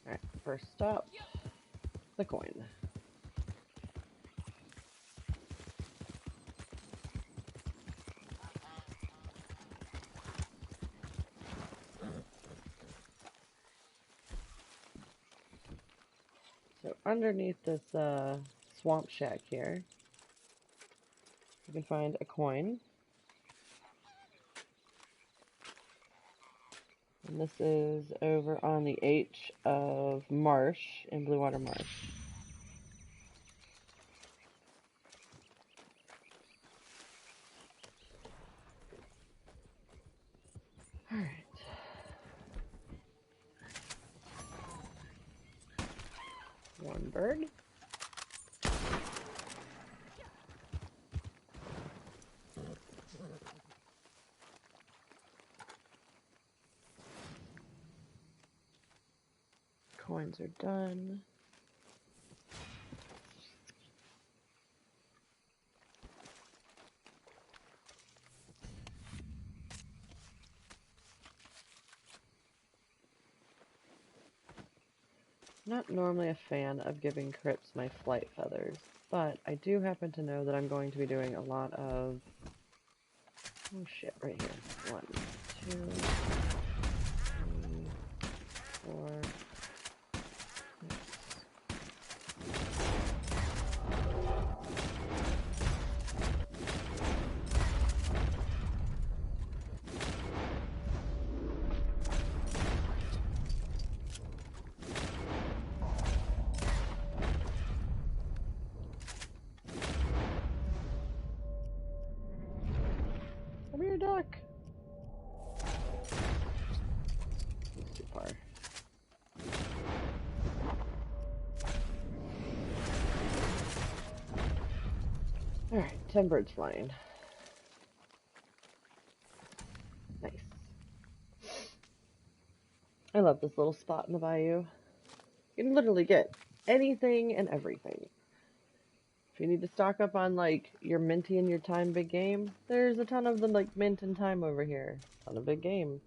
Alright, first stop, the coin. So underneath this swamp shack here, you can find a coin. And this is over on the H of Marsh, in Blue Water Marsh. Alright. One bird. Coins are done. Not normally a fan of giving Crips my flight feathers, but I do happen to know that I'm going to be doing a lot of... Oh shit, right here. 1, 2, 3, 4... Come here, duck! It's too far. Alright, 10 birds flying. Nice. I love this little spot in the bayou. You can literally get anything and everything. If you need to stock up on, like, your minty and your thyme big game, there's a ton of them, like, mint and thyme over here. Ton of big game.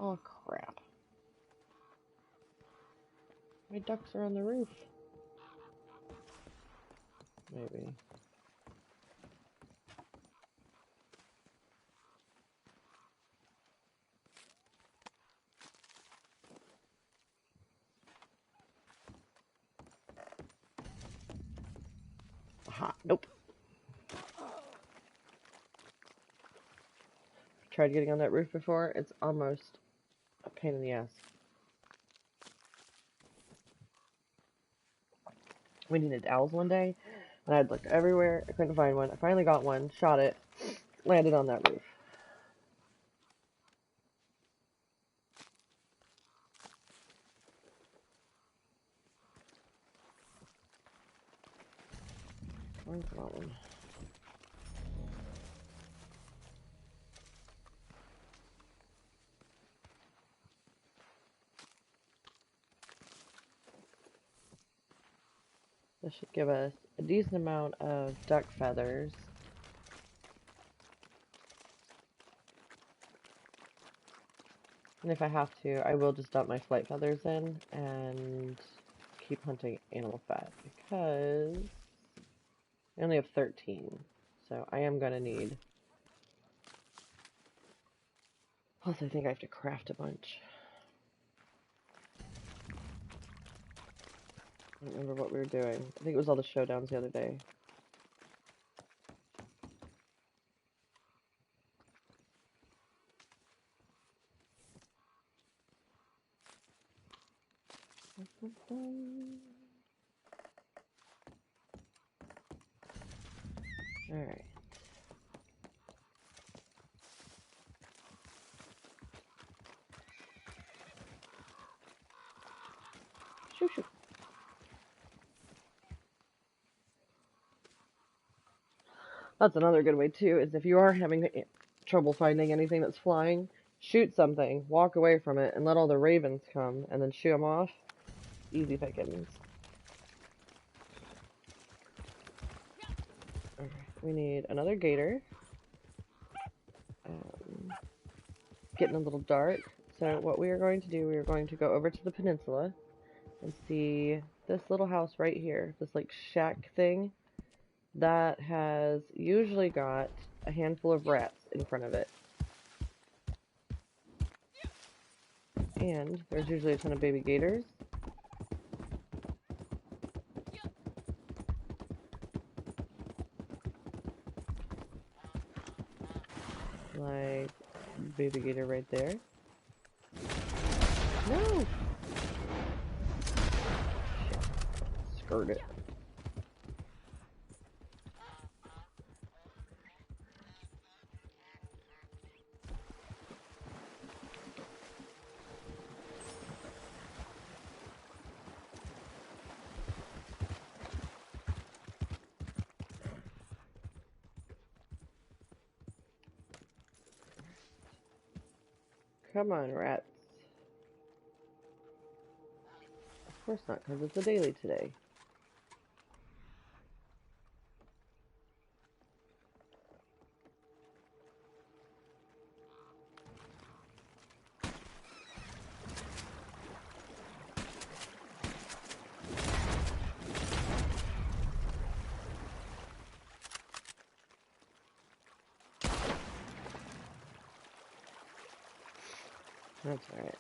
Oh, crap. My ducks are on the roof. Maybe. Aha, nope. Tried getting on that roof before. It's almost a pain in the ass. We needed owls one day, and I'd looked everywhere. I couldn't find one. I finally got one, shot it, landed on that roof. Where's that one? This should give us a decent amount of duck feathers. And if I have to, I will just dump my flight feathers in and keep hunting animal fat because I only have 13. So I am going to need. Plus, I think I have to craft a bunch. I don't remember what we were doing. I think it was all the showdowns the other day. Alright. Shoo shoo. That's another good way too, is if you are having trouble finding anything that's flying, shoot something, walk away from it, and let all the ravens come, and then shoo them off. Easy pickings. Okay, we need another gator. Getting a little dark, so what we are going to do, we are going to go over to the peninsula and see this little house right here, this like shack thing that has usually got a handful of rats in front of it. And there's usually a ton of baby gators. Like baby gator right there. No! Skirt it. Come on, rats. Of course not, because it's a daily today. That's alright.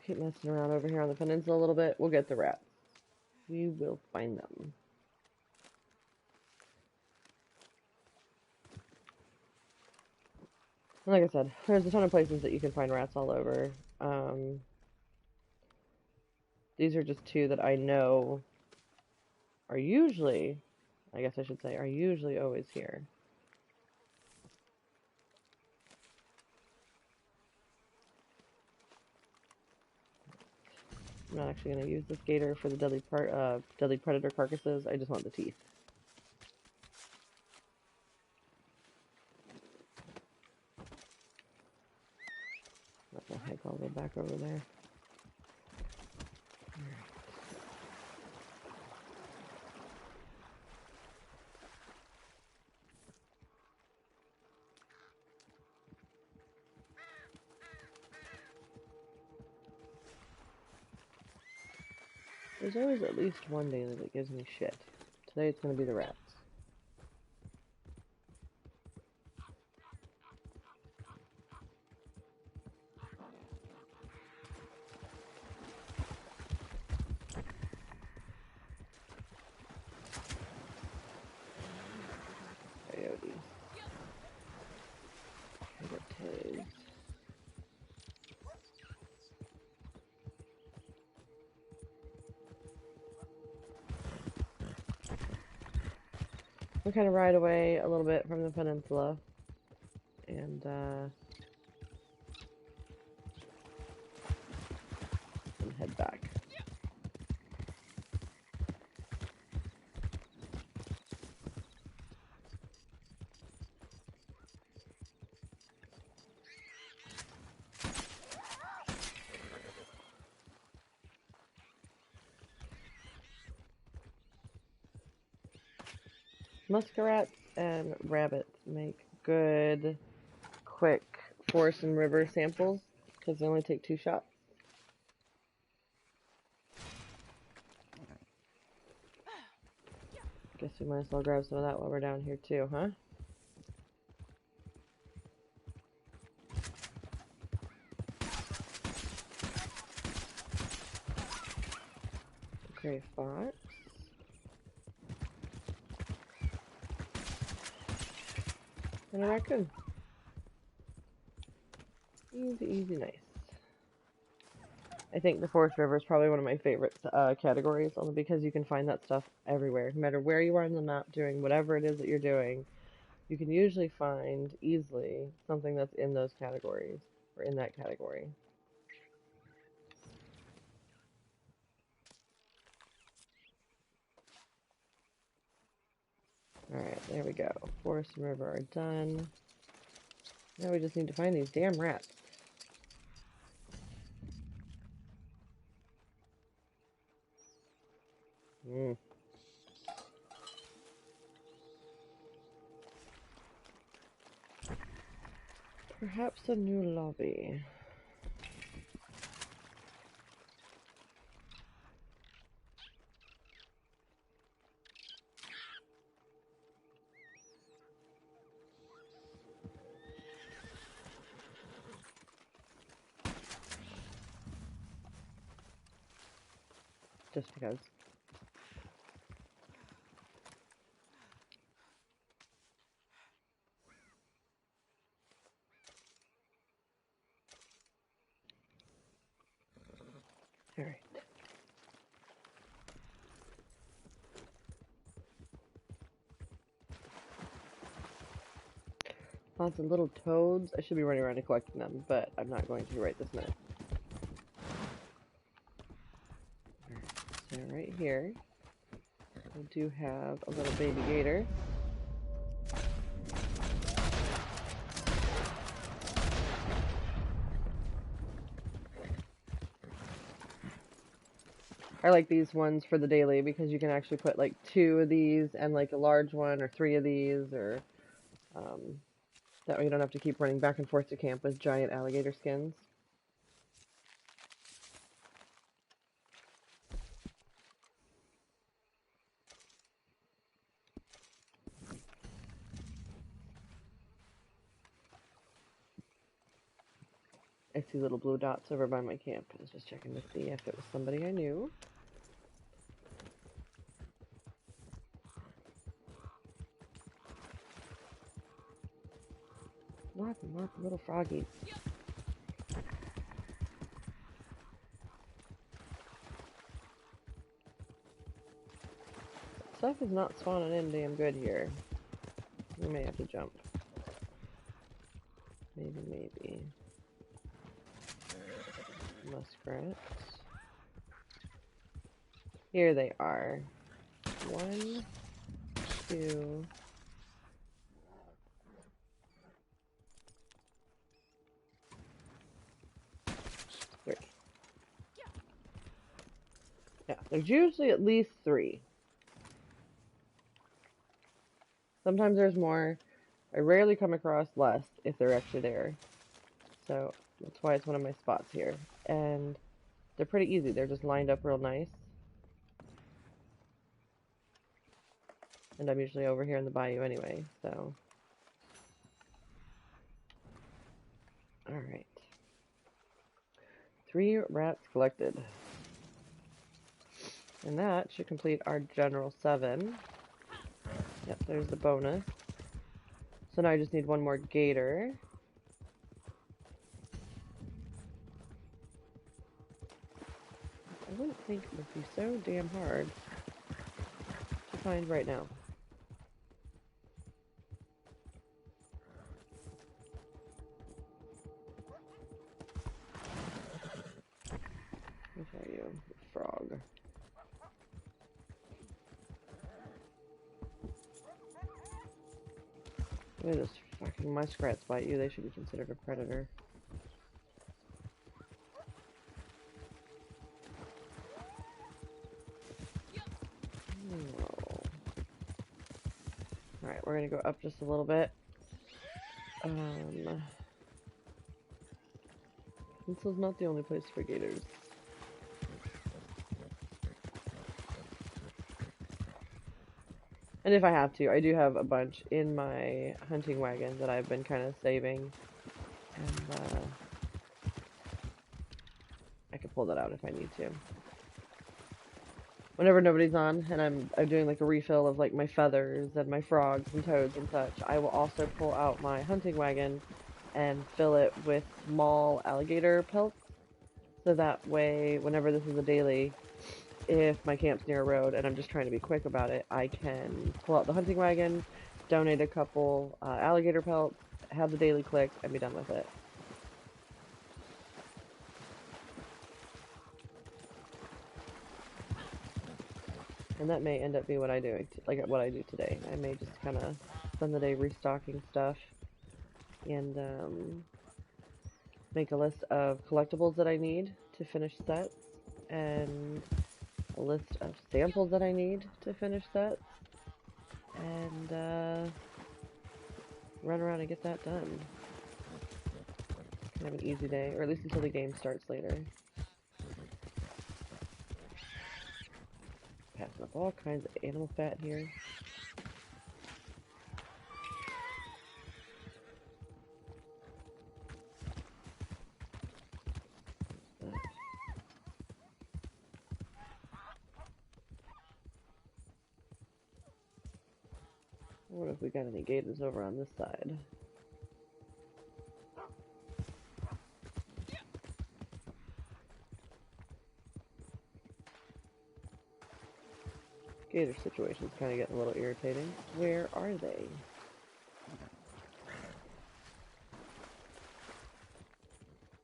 Keep messing around over here on the peninsula a little bit. We'll get the rats. We will find them. And like I said, there's a ton of places that you can find rats all over. These are just two that I know are usually, I guess I should say, are usually always here. I'm not actually going to use this gator for the deadly predator carcasses. I just want the teeth. What the heck? I'll go back over there. There's always at least one daily that gives me shit. Today it's gonna be the rats. Coyotes. Coyotes. We kind of ride away a little bit from the peninsula and head back. Muskrats and rabbits make good, quick forest and river samples because they only take 2 shots. Guess we might as well grab some of that while we're down here too, huh? Gray fox. And a raccoon. Easy, easy, nice. I think the Forest River is probably one of my favorite categories, only because you can find that stuff everywhere. No matter where you are on the map doing whatever it is that you're doing, you can usually find easily something that's in those categories, or in that category. Alright, there we go. Forest and River are done. Now we just need to find these damn rats. Perhaps a new lobby. Just because. Alright. Lots of little toads. I should be running around and collecting them, but I'm not going to right this minute. So right here, we do have a little baby gator. I like these ones for the daily because you can actually put like 2 of these and like a large one, or 3 of these, or that way you don't have to keep running back and forth to camp with giant alligator skins. I see little blue dots over by my camp. I was just checking to see if it was somebody I knew. Lots and lots of little froggies. Stuff is not spawning in damn good here. We may have to jump. Maybe. Muskrats. Here they are. 1, 2. Yeah, there's usually at least 3. Sometimes there's more. I rarely come across less if they're actually there. So that's why it's one of my spots here. And they're pretty easy. They're just lined up real nice. And I'm usually over here in the bayou anyway, so. Alright. 3 rats collected. And that should complete our general 7. Yep, there's the bonus. So now I just need one more gator. I wouldn't think it would be so damn hard to find right now. What are you? Frog. Look at this fucking muskrats bite you. They should be considered a predator. Oh. Alright, we're gonna go up just a little bit. This is not the only place for gators. And if I have to, I do have a bunch in my hunting wagon that I've been kind of saving. And, I can pull that out if I need to. Whenever nobody's on, and I'm doing like a refill of like my feathers and my frogs and toads and such, I will also pull out my hunting wagon and fill it with small alligator pelts. So that way, whenever this is a daily, if my camp's near a road and I'm just trying to be quick about it, I can pull out the hunting wagon, donate a couple alligator pelts, have the daily clicked, and be done with it. And that may end up being what I do, like what I do today. I may just kind of spend the day restocking stuff and make a list of collectibles that I need to finish sets and a list of samples that I need to finish sets and run around and get that done. Kind of an easy day, or at least until the game starts later. Passing up all kinds of animal fat here. What if we got any gators over on this side? Gator situation's kind of getting a little irritating. Where are they?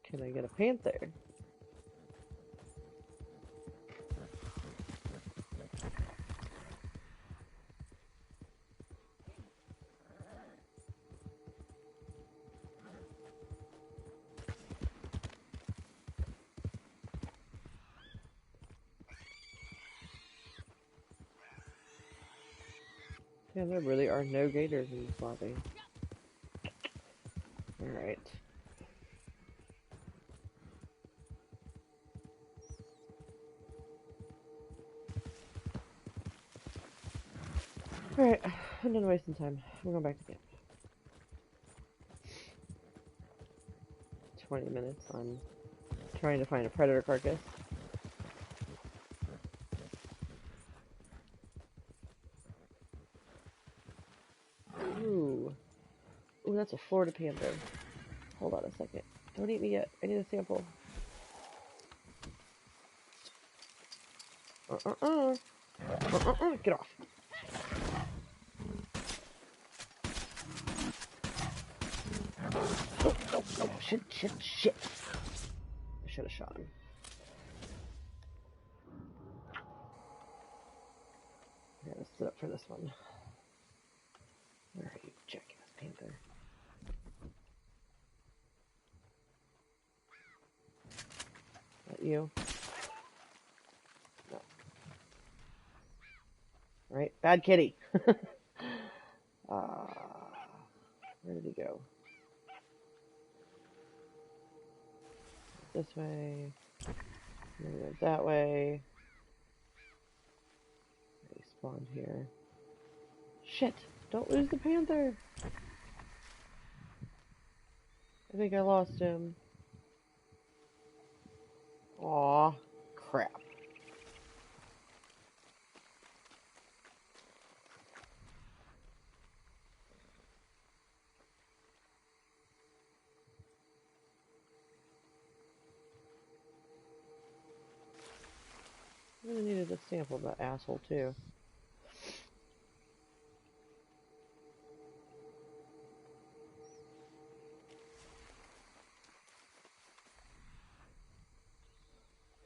Can I get a panther? Yeah, there really are no gators in this lobby. Alright. Alright, I'm done wasting time. We're going back to camp. 20 minutes on trying to find a predator carcass. Ooh. Ooh, that's a Florida panther. Hold on a second. Don't eat me yet. I need a sample. Get off. Oh, shit. I should have shot him. I gotta sit up for this one. Where are you, jackass panther? Is that you? No. Right? Bad kitty. Where did he go? This way. Maybe go that way. He spawned here. Shit! Don't lose the panther! I think I lost him. Aw, crap. I really needed a sample of that asshole, too.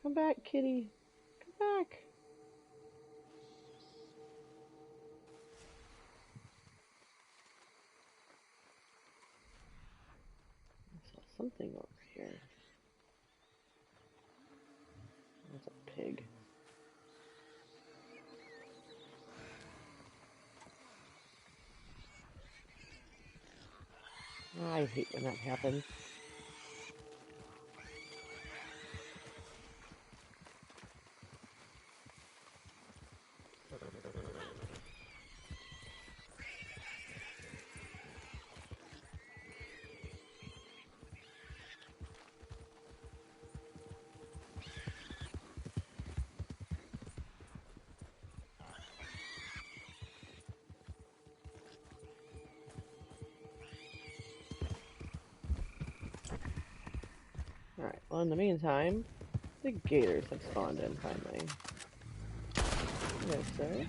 Come back, kitty. Come back. I saw something over here. That's a pig. I hate when that happens. Alright, well in the meantime, the gators have spawned in finally. Yes, sir.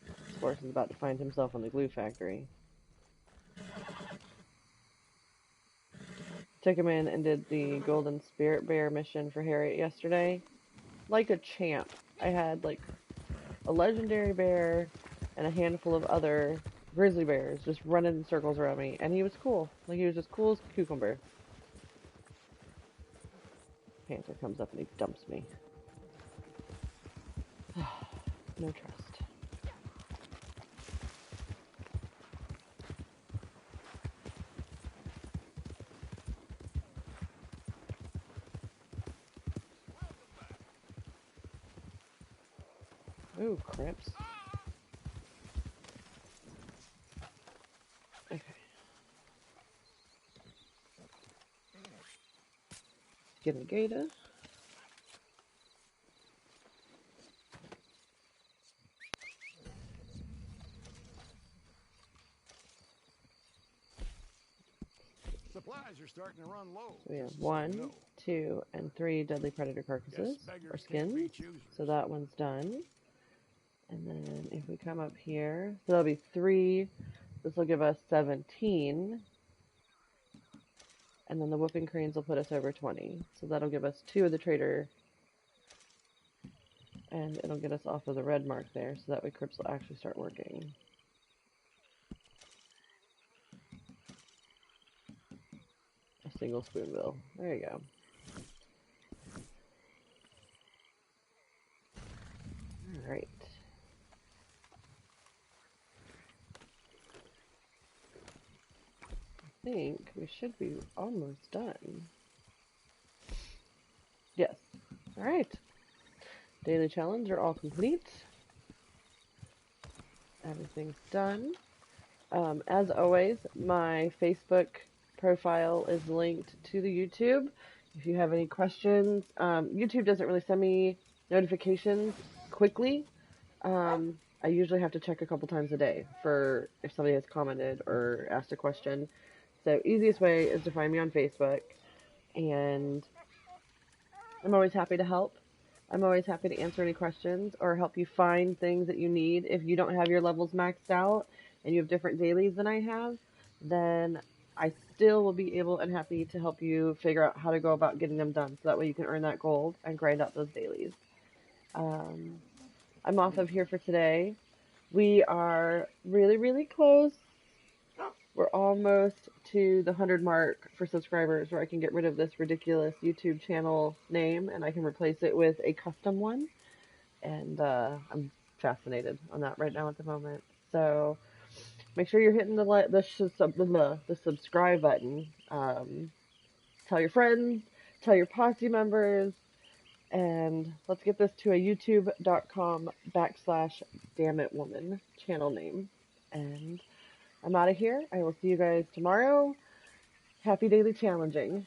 This horse is about to find himself in the glue factory. Took him in and did the Golden Spirit Bear mission for Harriet yesterday. Like a champ. I had like a legendary bear and a handful of other grizzly bears just running in circles around me, and he was cool. Like, he was just cool as a cucumber. Panther comes up and he dumps me. No trust. Ooh, cramps. Okay. Get a gator. Supplies are starting to run low. So we have 1, 2, and 3 deadly predator carcasses, or skins. So that one's done. And then if we come up here, so that'll be 3. This will give us 17. And then the whooping cranes will put us over 20. So that'll give us 2 of the trader. And it'll get us off of the red mark there, so that way Crips will actually start working. A single spoonbill. There you go. Alright. I think we should be almost done. Yes. Alright. Daily challenge are all complete. Everything's done. As always, my Facebook profile is linked to the YouTube. If you have any questions, YouTube doesn't really send me notifications quickly. I usually have to check a couple times a day for if somebody has commented or asked a question. So easiest way is to find me on Facebook, and I'm always happy to help. I'm always happy to answer any questions or help you find things that you need. If you don't have your levels maxed out and you have different dailies than I have, then I still will be able and happy to help you figure out how to go about getting them done, so that way you can earn that gold and grind out those dailies. I'm off of here for today. We are really, really close. We're almost to the 100 mark for subscribers, where I can get rid of this ridiculous YouTube channel name and I can replace it with a custom one. And I'm fascinated on that right now at the moment. So make sure you're hitting the subscribe button. Tell your friends, tell your posse members, And let's get this to a youtube.com/dammitwoman channel name. And I'm out of here. I will see you guys tomorrow. Happy daily challenging.